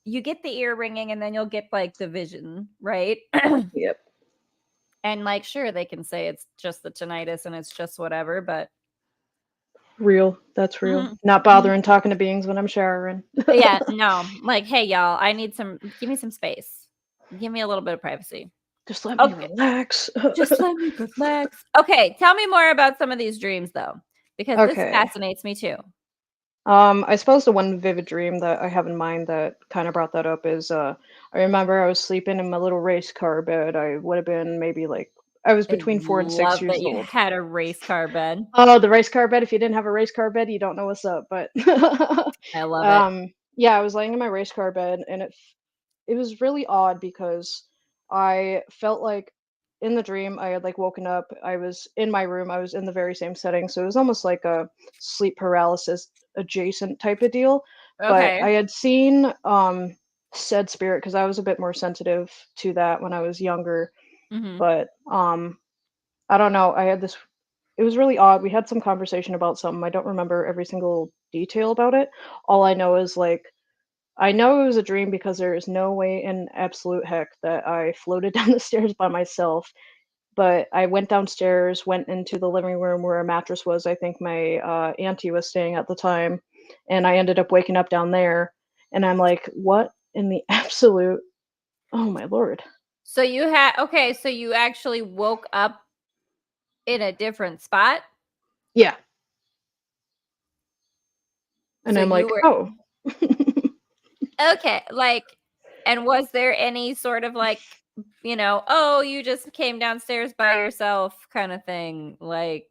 you get the ear ringing and then you'll get like the vision, right? Yep. And like, sure, they can say it's just the tinnitus and it's just whatever, but real. That's real. Not bothering talking to beings when I'm showering. Yeah, no. Like, hey, y'all, give me some space. Give me a little bit of privacy. Just let me relax. Just let me relax. Okay, tell me more about some of these dreams though, because this fascinates me too. I suppose the one vivid dream that I have in mind that kind of brought that up is I remember I was sleeping in my little race car bed. I would have been maybe like I was between 4 and 6 years You old. had a race car bed. Oh, the race car bed. If you didn't have a race car bed, you don't know what's up. But I love it. yeah, I was laying in my race car bed, and it was really odd because I felt like in the dream I had like woken up. I was in my room. I was in the very same setting, so it was almost like a sleep paralysis adjacent type of deal. But I had seen said spirit because I was a bit more sensitive to that when I was younger. But I don't know. I had this. It was really odd. We had some conversation about something. I don't remember every single detail about it. All I know is like I know it was a dream because there is no way in absolute heck that I floated down the stairs by myself But I went downstairs, went into the living room where a mattress was. I think my auntie was staying at the time, and I ended up waking up down there. And I'm like, what in the absolute? Oh my lord! So you had so you actually woke up in a different spot? Yeah, and So I'm you like, were oh. okay, like, and was there any sort of like, oh, you just came downstairs by yourself kind of thing? Like,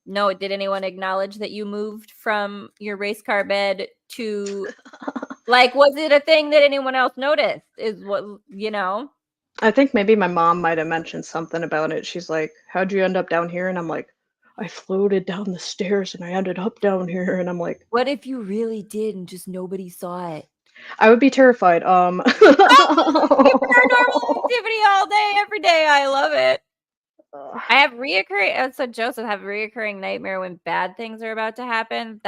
no, did anyone acknowledge that you moved from your race car bed to, like, was it a thing that anyone else noticed? Is what, I think maybe my mom might have mentioned something about it. She's like, "How'd you end up down here?" And I'm like, "I floated down the stairs and I ended up down here." And I'm like, What if you really did and just nobody saw it? I would be terrified. Paranormal activity all day, every day. I love it. I have reoccurring. So Joseph have a reoccurring nightmare when bad things are about to happen.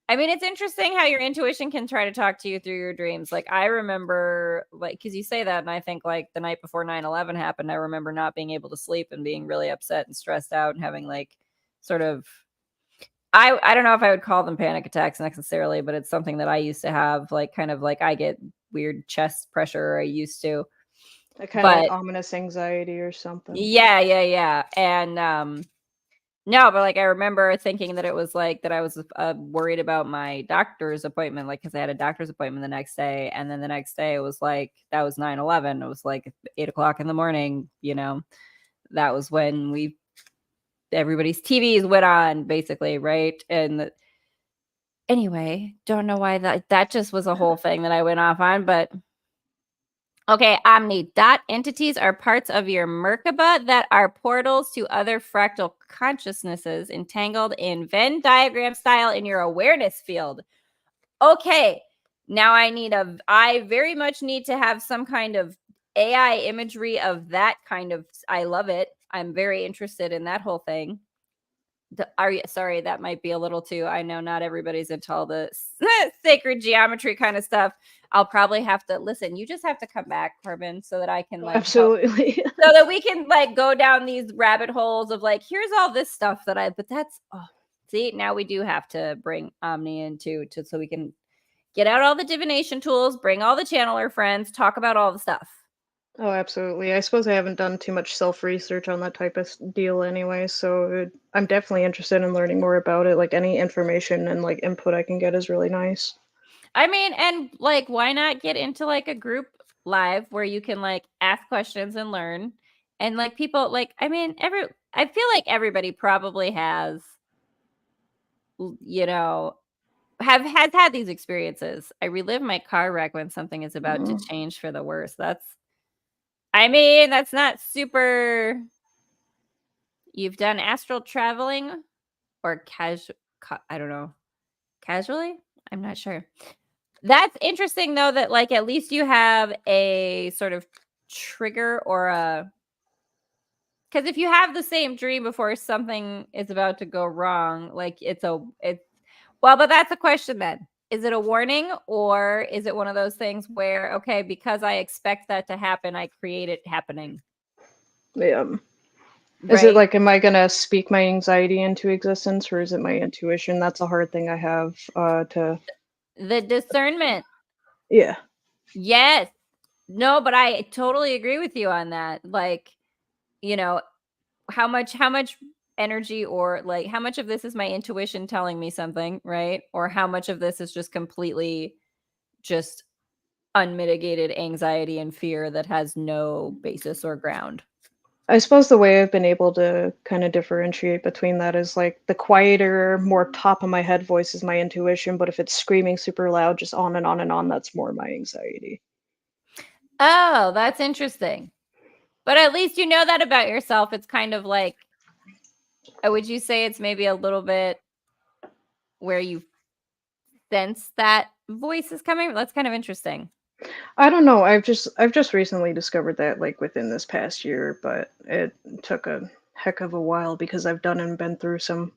I mean, it's interesting how your intuition can try to talk to you through your dreams. Like, I remember, like, because you say that, and I think, like, the night before 9/11 happened, I remember not being able to sleep and being really upset and stressed out and having, like, sort of, I don't know if I would call them panic attacks necessarily, but it's something that I used to have, like, kind of like I get weird chest pressure, I used to. kind of like But ominous anxiety or something. yeah. And, no, but, like, I remember thinking that it was, like, that I was, worried about my doctor's appointment, like, because I had a doctor's appointment the next day, and then the next day, it was, like, that was 9/11. It was, like, 8 o'clock in the morning, That was when everybody's TVs went on, basically, right? And anyway, don't know why that just was a whole thing that I went off on, but okay, Omni. Dot entities are parts of your Merkaba that are portals to other fractal consciousnesses entangled in Venn diagram style in your awareness field. Okay, now I very much need to have some kind of AI imagery of that kind of, I love it. I'm very interested in that whole thing. Sorry, that might be a little too, I know not everybody's into all the sacred geometry kind of stuff. I'll probably have to listen. You just have to come back, Korbin, so that I can like help, Absolutely. so that we can like go down these rabbit holes of like, here's all this stuff but that's, see, now we do have to bring Omni into so we can get out all the divination tools, bring all the channeler friends, talk about all the stuff. Oh, absolutely. I suppose I haven't done too much self-research on that type of deal anyway, so I'm definitely interested in learning more about it. Like any information and like input I can get is really nice. I mean, and like, why not get into like a group live where you can like ask questions and learn? And like people, like, I mean, I feel like everybody probably has, you know, has had these experiences. I relive my car wreck when something is about to Mm. change for the worse. I mean, that's not super. You've done astral traveling or casual, I don't know, casually? I'm not sure. That's interesting though, that like at least you have a sort of trigger or because if you have the same dream before something is about to go wrong, like well, but that's a question then. Is it a warning, or is it one of those things where, okay, because I expect that to happen, I create it happening? Yeah. Is it Right? like, am I gonna speak my anxiety into existence, or is it my intuition? That's a hard thing I have to. The discernment. Yeah. Yes. No, but I totally agree with you on that. Like, you know, how much energy, or like how much of this is my intuition telling me something, right? Or how much of this is just completely just unmitigated anxiety and fear that has no basis or ground. I suppose the way I've been able to kind of differentiate between that is like the quieter, more top of my head voice is my intuition, but if it's screaming super loud, just on and on and on, that's more my anxiety. Oh, that's interesting. But at least you know that about yourself. It's kind of like, would you say it's maybe a little bit where you sense that voice is coming? That's kind of interesting. I don't know. I've just recently discovered that like within this past year, but it took a heck of a while because I've done and been through some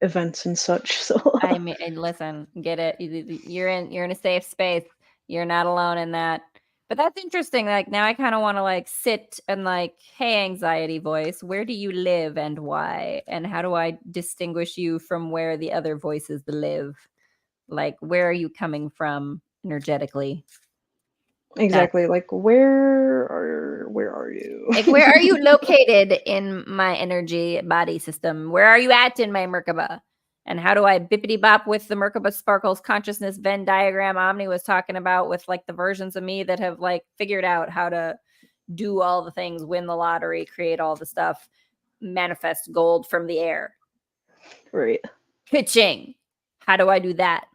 events and such. So I mean, and listen, get it. You're in a safe space. You're not alone in that. But that's interesting. Like now I kind of want to like sit and like, hey, anxiety voice, where do you live and why? And how do I distinguish you from where the other voices live? Like, where are you coming from energetically? Exactly. Like where are you? Like, where are you located in my energy body system? Where are you at in my Merkaba? And how do I bippity bop with the Merkaba Sparkles consciousness Venn diagram Omni was talking about with like the versions of me that have like figured out how to do all the things, win the lottery, create all the stuff, manifest gold from the air. Right. Pitching. How do I do that?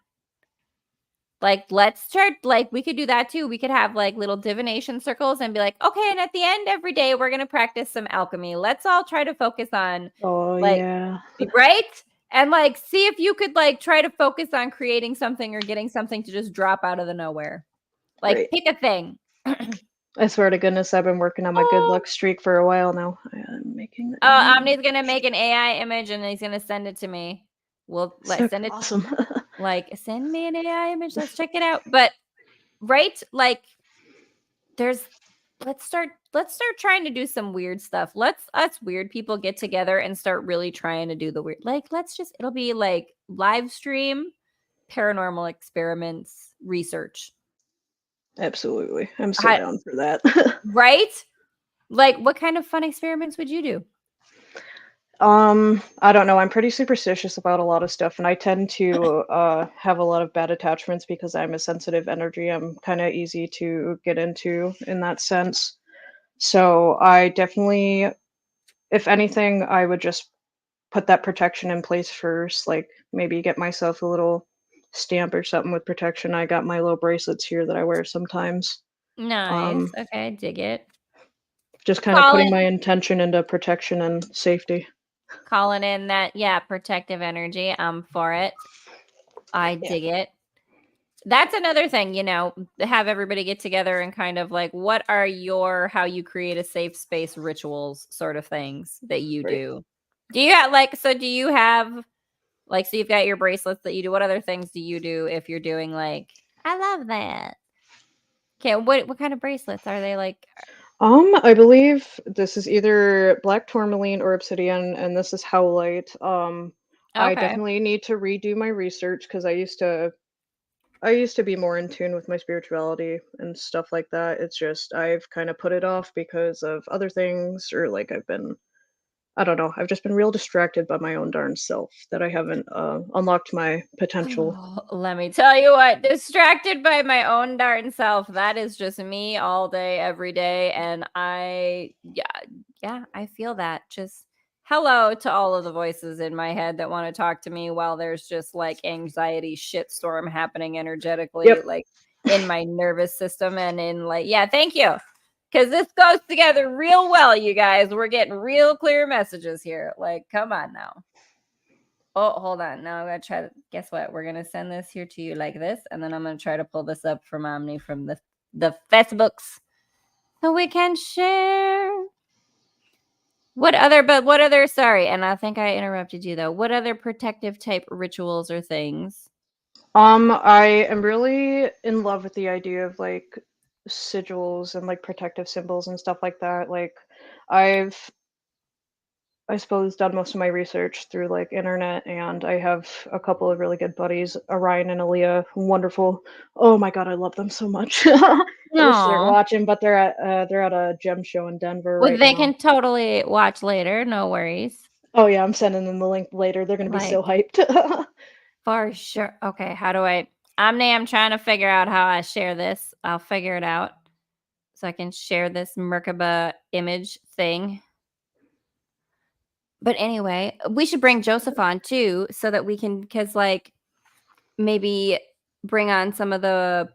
Like, let's start, like, we could do that too. We could have like little divination circles and be like, okay, and at the end every day, we're going to practice some alchemy. Let's all try to focus on, Oh, like, yeah. right? And like, see if you could like try to focus on creating something or getting something to just drop out of the nowhere. Like, Right. pick a thing. I swear to goodness, I've been working on my good luck streak for a while now. I'm making the Omni's going to make an AI image and he's going to send it to me. We'll so send it. awesome. Like, send me an AI image. Let's check it out. But, right? Like, let's start trying to do some weird stuff. Let's us weird people get together and start really trying to do the weird. Like, it'll be like live stream paranormal experiments research. Absolutely. I'm so down for that. Right? Like, what kind of fun experiments would you do? I don't know. I'm pretty superstitious about a lot of stuff, and I tend to have a lot of bad attachments because I'm a sensitive energy. I'm kind of easy to get into in that sense. So I definitely, if anything, I would just put that protection in place first. Like maybe get myself a little stamp or something with protection. I got my little bracelets here that I wear sometimes. Nice. Okay, dig it. Just kind of putting my intention into protection and safety. Calling in that, yeah, protective energy. I'm for it. I dig it. That's another thing, you know, have everybody get together and kind of like, what are your how you create a safe space rituals sort of things that you do? Do you have like, so do you have like, so you've got your bracelets that you do. What other things do you do if you're doing like, I love that. Okay, what kind of bracelets are they like? I believe this is either black tourmaline or obsidian, and this is howlite. I Okay. definitely need to redo my research because I used to be more in tune with my spirituality and stuff like that. It's just I've kind of put it off because of other things, or like I don't know, I've just been real distracted by my own darn self that I haven't unlocked my potential. Oh, let me tell you what, distracted by my own darn self. That is just me all day, every day. And yeah, I feel that. Just hello to all of the voices in my head that want to talk to me while there's just like anxiety shitstorm happening energetically, like in my nervous system and in like, yeah, thank you. Because this goes together real well, you guys. We're getting real clear messages here. Like, come on now. Oh, hold on. Now I'm going to try to, guess what? We're going to send this here to you like this. And then I'm going to try to pull this up from Omni from the Facebooks so we can share. What other, sorry. And I think I interrupted you though. What other protective type rituals or things? I am really in love with the idea of like sigils and like protective symbols and stuff like that. Like I've I suppose done most of my research through like internet, and I have a couple of really good buddies, Orion and Aaliyah, wonderful. Oh my god, I love them so much. I wish they were watching, but they're at a gem show in Denver Well, right they now. can totally watch later. No worries. Oh yeah, I'm sending them the link later. They're gonna be so hyped. For sure. Okay, how do I'm trying to figure out how I share this. I'll figure it out so I can share this Merkaba image thing. But anyway, we should bring Joseph on too so that we can, because like maybe bring on some of the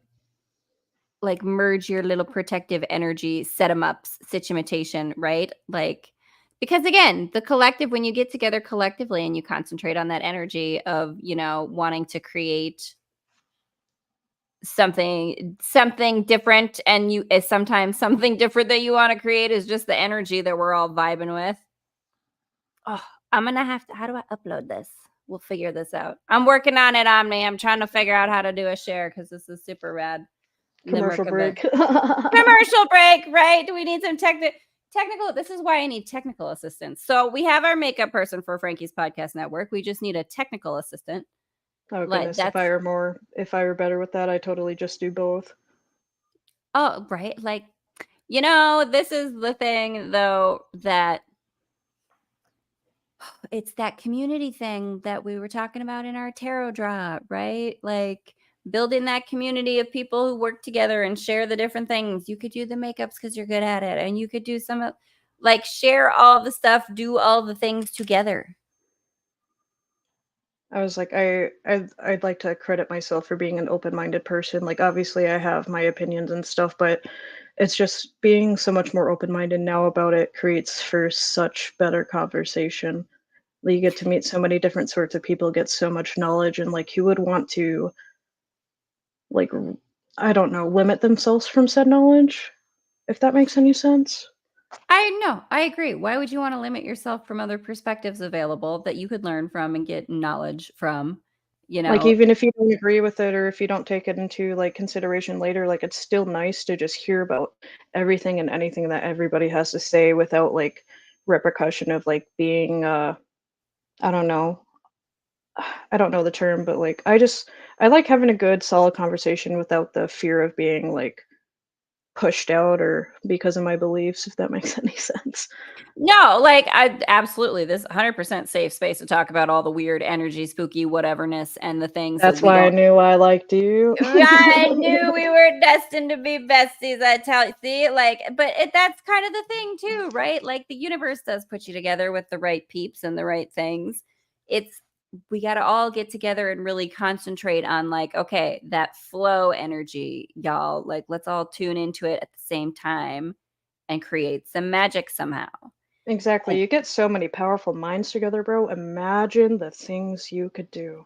like merge your little protective energy, set them up situation, right? Like, because again, the collective, when you get together collectively and you concentrate on that energy of, you know, wanting to create something different, and you is sometimes something different that you want to create is just the energy that we're all vibing with. Oh, I'm gonna have to, how do I upload this? We'll figure this out. I'm working on it, Omni. I'm trying to figure out how to do a share because this is super rad. Commercial break. Commercial break, right? Do we need some technical? This is why I need technical assistance. So we have our makeup person for Franki's podcast network. We just need a technical assistant. Oh Like goodness, if I were better with that, I totally just do both. Oh, right. Like, this is the thing though, that it's that community thing that we were talking about in our tarot drop, right? Like building that community of people who work together and share the different things. You could do the makeups because you're good at it, and you could do some of, like, share all the stuff, do all the things together. I was like, I'd like to credit myself for being an open-minded person. Like, obviously, I have my opinions and stuff, but it's just being so much more open-minded now about it creates for such better conversation. Like, you get to meet so many different sorts of people, get so much knowledge, and like, who would want to, like, I don't know, limit themselves from said knowledge, if that makes any sense. I know. I agree. Why would you want to limit yourself from other perspectives available that you could learn from and get knowledge from? Like, even if you don't agree with it or if you don't take it into, like, consideration later, like, it's still nice to just hear about everything and anything that everybody has to say without, like, repercussion of, like, being, I don't know. I don't know the term, but, like, I like having a good, solid conversation without the fear of being, like, pushed out or because of my beliefs, if that makes any sense. No, like, I absolutely, this 100% safe space to talk about all the weird energy, spooky whateverness, and the things that That's we why I don't. knew I liked you. I knew we were destined to be besties. I tell you, see, like, but that's kind of the thing too, right? Like, the universe does put you together with the right peeps and the right things. It's We got to all get together and really concentrate on, like, okay, that flow energy, y'all. Like, let's all tune into it at the same time and create some magic somehow. Exactly. You get so many powerful minds together, bro. Imagine the things you could do.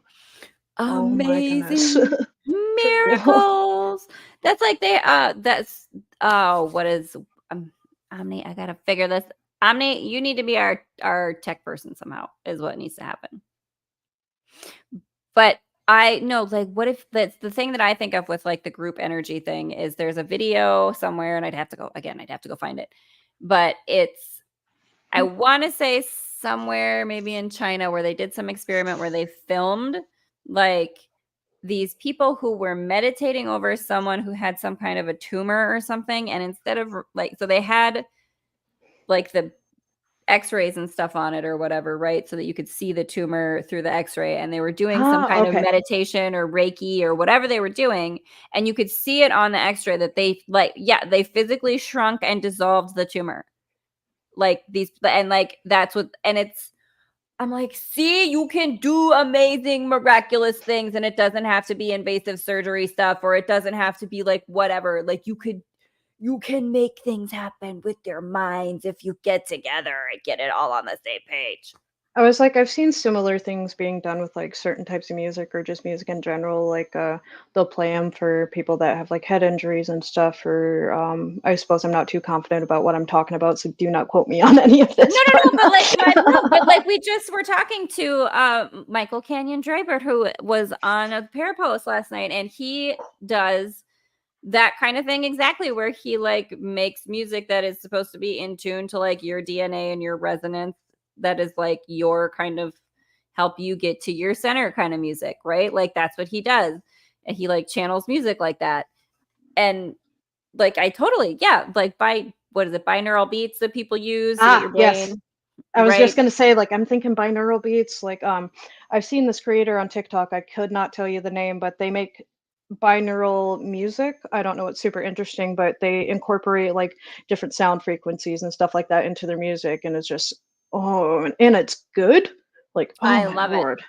Oh my goodness. Amazing For real. miracles. That's like that's what is Omni, I gotta figure this. Omni, you need to be our tech person somehow, is what needs to happen. But I know, like, what if that's the thing that I think of with, like, the group energy thing is there's a video somewhere, and I'd have to go find it. But I want to say somewhere maybe in China where they did some experiment where they filmed, like, these people who were meditating over someone who had some kind of a tumor or something. And instead of, like, so they had, like, the x-rays and stuff on it or whatever, right? So that you could see the tumor through the x-ray, and they were doing some kind of Okay. meditation or Reiki or whatever they were doing. And you could see it on the x-ray that they, like, yeah, they physically shrunk and dissolved the tumor. Like, these, and like, that's what, and I'm like, see, you can do amazing, miraculous things, and it doesn't have to be invasive surgery stuff, or it doesn't have to be, like, whatever. Like, you can make things happen with your minds if you get together and get it all on the same page. I was like, I've seen similar things being done with like certain types of music or just music in general. Like, they'll play them for people that have like head injuries and stuff. Or, I suppose I'm not too confident about what I'm talking about, so do not quote me on any of this. No, but like, no, but like, we just were talking to Michael Canyon Draper, who was on a Parapost last night, and he does that kind of thing exactly, where he, like, makes music that is supposed to be in tune to, like, your DNA and your resonance, that is, like, your kind of help you get to your center kind of music, right? Like, that's what he does, and he, like, channels music like that. And, like, I totally, yeah, like, what is it, binaural beats that people use to get your Yes. brain I was just right. gonna say, like, I'm thinking binaural beats. Like, I've seen this creator on TikTok. I could not tell you the name, but they make binaural music. I don't know. It's super interesting, but they incorporate like different sound frequencies and stuff like that into their music, and it's just and it's good. Like, oh I my love it. lord,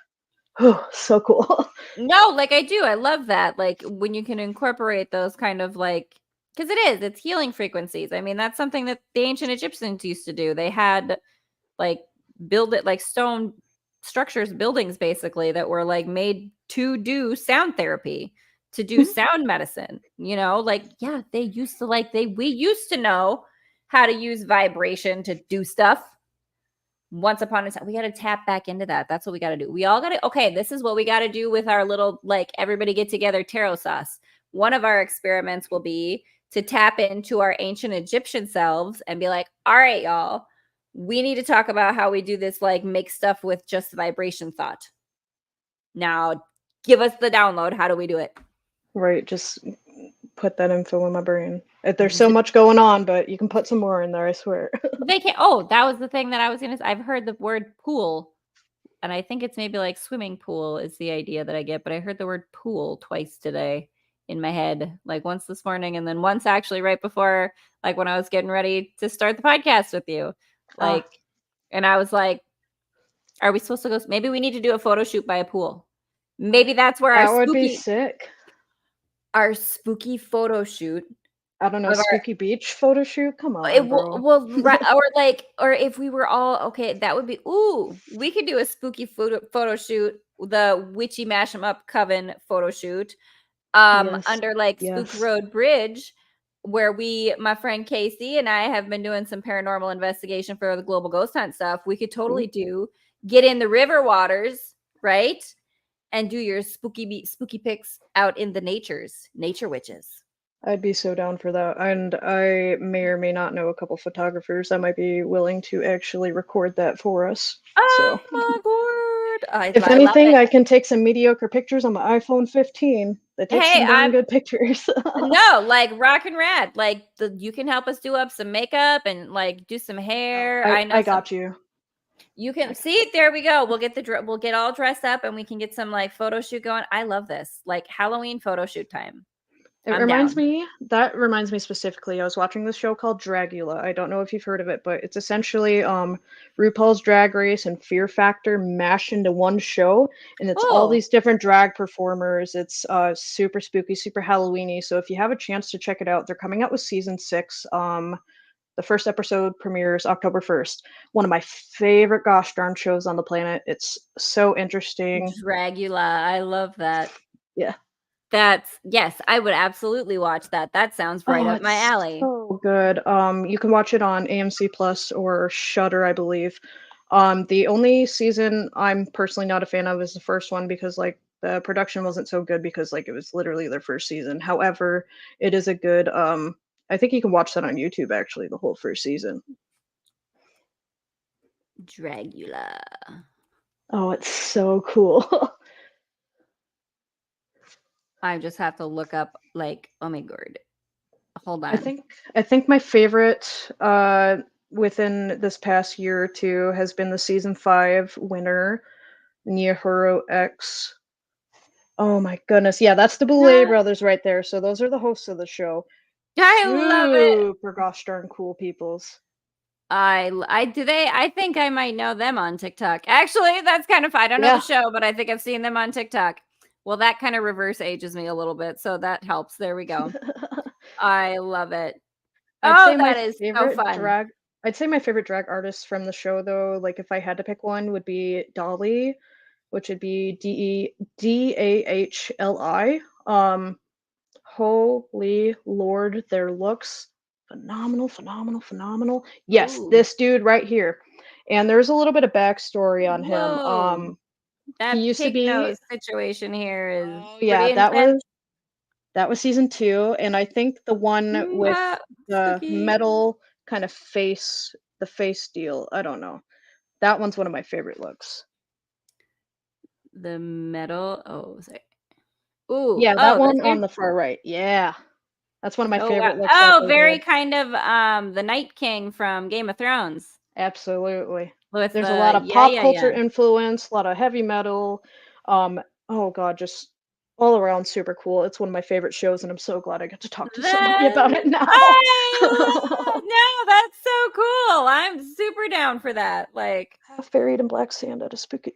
oh, so cool. No, like, I do. I love that. Like, when you can incorporate those kind of, like, because it's healing frequencies. I mean, that's something that the ancient Egyptians used to do. They had, like, build it, like, stone structures, buildings basically, that were, like, made to do sound therapy, to do sound medicine. Like, yeah, they used to, like, we used to know how to use vibration to do stuff. Once upon a time, we got to tap back into that. That's what we got to do. We all got to, okay, this is what we got to do with our little, like, everybody get together tarot sauce. one of our experiments will be to tap into our ancient Egyptian selves and be like, all right, y'all, we need to talk about how we do this, like make stuff with just vibration thought. Now, give us the download. How do we do it? Right, just put that info in my brain. There's so much going on, but you can put some more in there, I swear. They can't. Oh, that was the thing that I was gonna say. I've heard the word pool, and I think it's maybe like swimming pool is the idea that I get, but I heard the word pool twice today in my head, like once this morning and then once actually right before, like when I was getting ready to start the podcast with you. Like, and I was like, are we supposed to go? Maybe we need to do a photo shoot by a pool. Maybe that's where that would be sick. Our spooky photo shoot. I don't know, spooky beach photo shoot? Come on, bro. Well, right, or if we were all okay, that would be, we could do a spooky photo shoot, the witchy mash 'em up coven photo shoot, under like Spook Road Bridge, where my friend Casey and I have been doing some paranormal investigation for the Global Ghost Hunt stuff. We could totally get in the river waters, right? And do your spooky pics out in the nature witches. I'd be so down for that. And I may or may not know a couple photographers that might be willing to actually record that for us. Oh my word. If anything, I can take some mediocre pictures on my iPhone 15 that takes some damn good pictures. No, like rock and rad. Like you can help us do up some makeup and like do some hair. I got you. You can see, there we go. We'll get all dressed up and we can get some like photo shoot going. I love this. Like Halloween photo shoot time. That reminds me specifically, I was watching this show called Dragula. I don't know if you've heard of it, but it's essentially RuPaul's Drag Race and Fear Factor mashed into one show, and it's all these different drag performers. It's super spooky, super Halloweeny. So if you have a chance to check it out, they're coming out with season 6. The first episode premieres October 1st. One of my favorite gosh darn shows on the planet. It's so interesting. Dragula, I love that. Yeah. Yes, I would absolutely watch that. That sounds right up my alley. So good. You can watch it on AMC Plus or Shudder, I believe. The only season I'm personally not a fan of is the first one because like the production wasn't so good because like it was literally their first season. However, it is a good I think you can watch that on YouTube actually, the whole first season. Dragula. Oh, it's so cool. I just have to look up like, oh my god. Hold on. I think my favorite within this past year or two has been the season 5 winner, Nihiro X. Oh my goodness. Yeah, that's the Boulay brothers right there. So those are the hosts of the show. I love it. Super gosh darn cool peoples. I think I might know them on TikTok. Actually, that's kind of fun. I don't know the show, but I think I've seen them on TikTok. Well, that kind of reverse ages me a little bit, so that helps. There we go. I love it. That is so fun. I'd say my favorite drag artist from the show, though, like if I had to pick one, would be Dolly, which would be Dahli. Holy Lord, their looks phenomenal. Yes, this dude right here. And there's a little bit of backstory on him. That he used to be situation here is that was season 2, and I think the one with the metal kind of face, the face deal, I don't know. That one's one of my favorite looks. The metal, sorry. Ooh, yeah, that one on the far right. Yeah, that's one of my favorite looks. Very kind of the Night King from Game of Thrones. Absolutely. There's a lot of pop culture influence, a lot of heavy metal. Oh god, just all around super cool. It's one of my favorite shows, and I'm so glad I get to talk to somebody about it now. No, that's so cool. I'm super down for that. Like half buried in black sand at a spooky.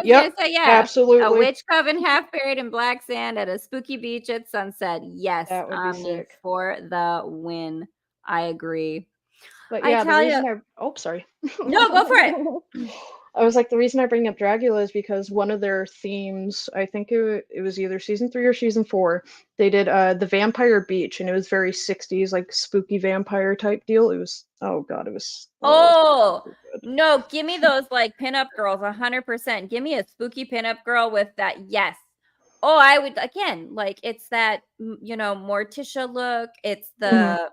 Absolutely. A witch coven half buried in black sand at a spooky beach at sunset. Yes, that would be sick. For the win. I agree. But yeah, sorry. No, go for it. I was like, the reason I bring up Dragula is because one of their themes, I think it was either season 3 or season 4, they did the Vampire Beach, and it was very 60s, like spooky vampire type deal. It was, oh god, it was. No, give me those like pinup girls, 100%. Give me a spooky pinup girl with that. Yes. Oh, I would again, like it's that Morticia look. It's the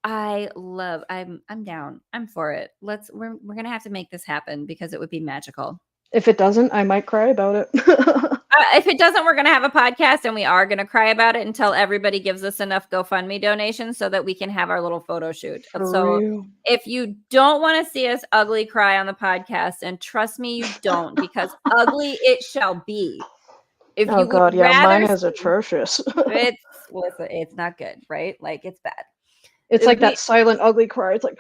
I'm down. I'm for it. We're gonna have to make this happen because it would be magical. If it doesn't, I might cry about it. If it doesn't, we're gonna have a podcast and we are gonna cry about it until everybody gives us enough GoFundMe donations so that we can have our little photo shoot. For so real. if you don't want to see us ugly cry on the podcast, and trust me, you don't, because ugly it shall be. If Oh you god, would yeah, rather mine is see, atrocious. it's not good, right? Like it's bad. It's like that silent ugly cry. It's like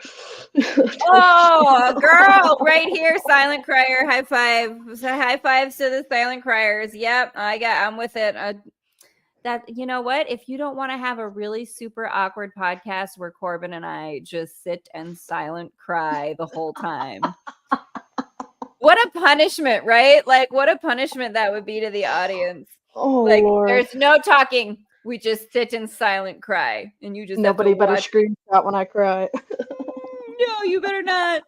Oh, girl, right here, silent crier. High five. High fives to the silent criers. Yep, I'm with it. That, you know what? If you don't want to have a really super awkward podcast where Korbin and I just sit and silent cry the whole time. What a punishment, right? Like, what a punishment that would be to the audience. Oh, like, Lord. There's no talking. We just sit and silent cry, and you just Nobody better screenshot when I cry. No, you better not.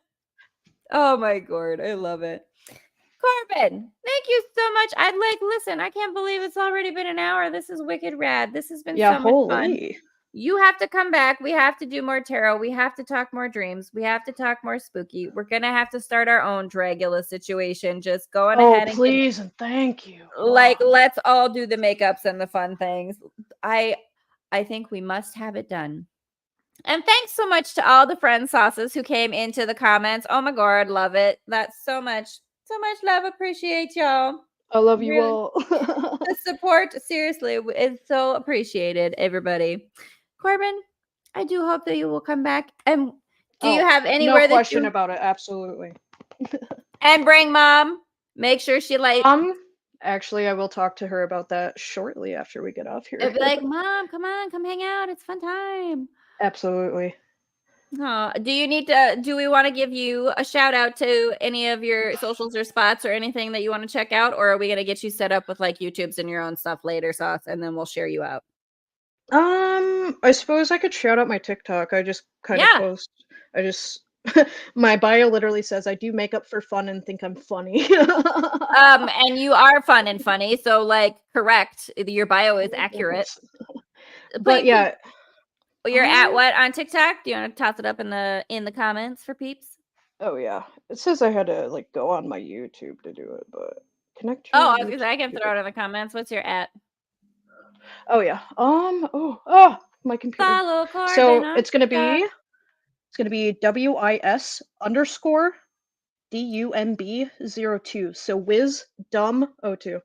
Oh my god, I love it. Korbin, thank you so much. Listen, I can't believe it's already been an hour. This is wicked rad. This has been so much fun. You have to come back. We have to do more tarot. We have to talk more dreams. We have to talk more spooky. We're gonna have to start our own Dragula situation. Just going ahead and please and thank you. Like, let's all do the makeups and the fun things. I think we must have it done. And thanks so much to all the friend sauces who came into the comments. Oh my god, love it. That's so much love. Appreciate y'all. I love you all. The support, seriously, is so appreciated, everybody. Korbin, I do hope that you will come back. And do you have anywhere no question about it? Absolutely. And bring mom. Make sure she Actually, I will talk to her about that shortly after we get off here. It'd be like, Mom, come on, come hang out. It's fun time. Absolutely. Oh, do we want to give you a shout out to any of your socials or spots or anything that you want to check out? Or are we going to get you set up with like YouTubes and your own stuff later, Sauce, and then we'll share you out? I suppose I could shout out my TikTok. I just kind of post. My bio literally says I do makeup for fun and think I'm funny. And you are fun and funny, so like correct. Your bio is accurate. But yeah. You're at what on TikTok? Do you want to toss it up in the comments for peeps? Oh yeah. It says I had to like go on my YouTube to do it, but connect. I can throw it in the comments. What's your at? Oh yeah. My computer. Follow Korbin. So it's gonna be WIS_DUMB02. So WizDumb02.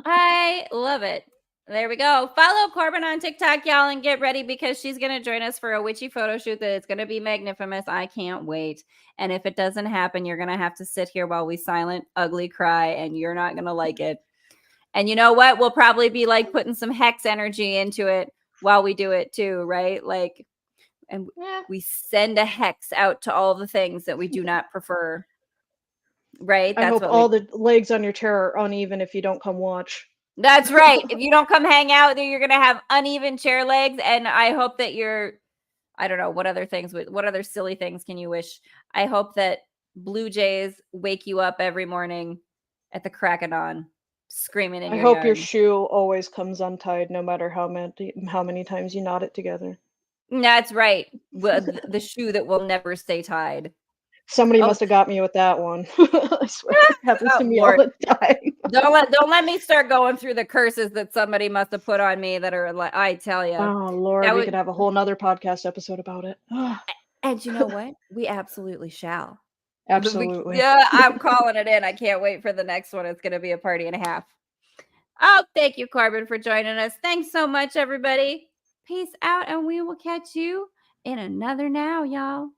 I love it. There we go. Follow Korbin on TikTok, y'all, and get ready because she's going to join us for a witchy photo shoot that is going to be magnificent. I can't wait. And if it doesn't happen, you're going to have to sit here while we silent, ugly cry, and you're not going to like it. And you know what? We'll probably be like putting some hex energy into it while we do it too, right? Like, and we send a hex out to all the things that we do not prefer. Right? I hope all the legs on your chair are uneven if you don't come watch. That's right. If you don't come hang out there, you're going to have uneven chair legs. And I hope that I don't know, what other silly things can you wish? I hope that blue jays wake you up every morning at the crack of dawn, screaming in your yard. I hope your shoe always comes untied, no matter how many times you knot it together. That's right. The shoe that will never stay tied. Somebody must have got me with that one. I swear, it happens to me all the time. Don't let me start going through the curses that somebody must have put on me that are like, I tell you. Oh Lord, we could have a whole nother podcast episode about it. And you know what? We absolutely shall. Absolutely. Yeah, I'm calling it in. I can't wait for the next one. It's going to be a party and a half. Oh, thank you, Korbin, for joining us. Thanks so much, everybody. Peace out, and we will catch you in another now, y'all.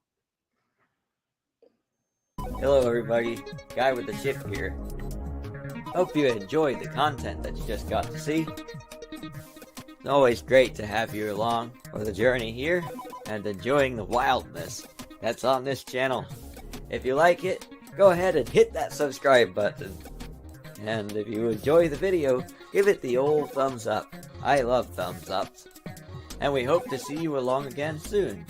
Hello everybody, Guy with the Ship here. Hope you enjoyed the content that you just got to see. It's always great to have you along for the journey here and enjoying the wildness that's on this channel. If you like it, go ahead and hit that subscribe button. And if you enjoy the video, give it the old thumbs up. I love thumbs ups. And we hope to see you along again soon.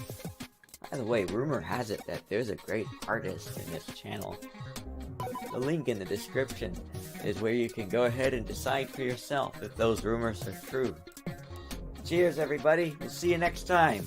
By the way, rumor has it that there's a great artist in this channel. The link in the description is where you can go ahead and decide for yourself if those rumors are true. Cheers, everybody. We'll see you next time.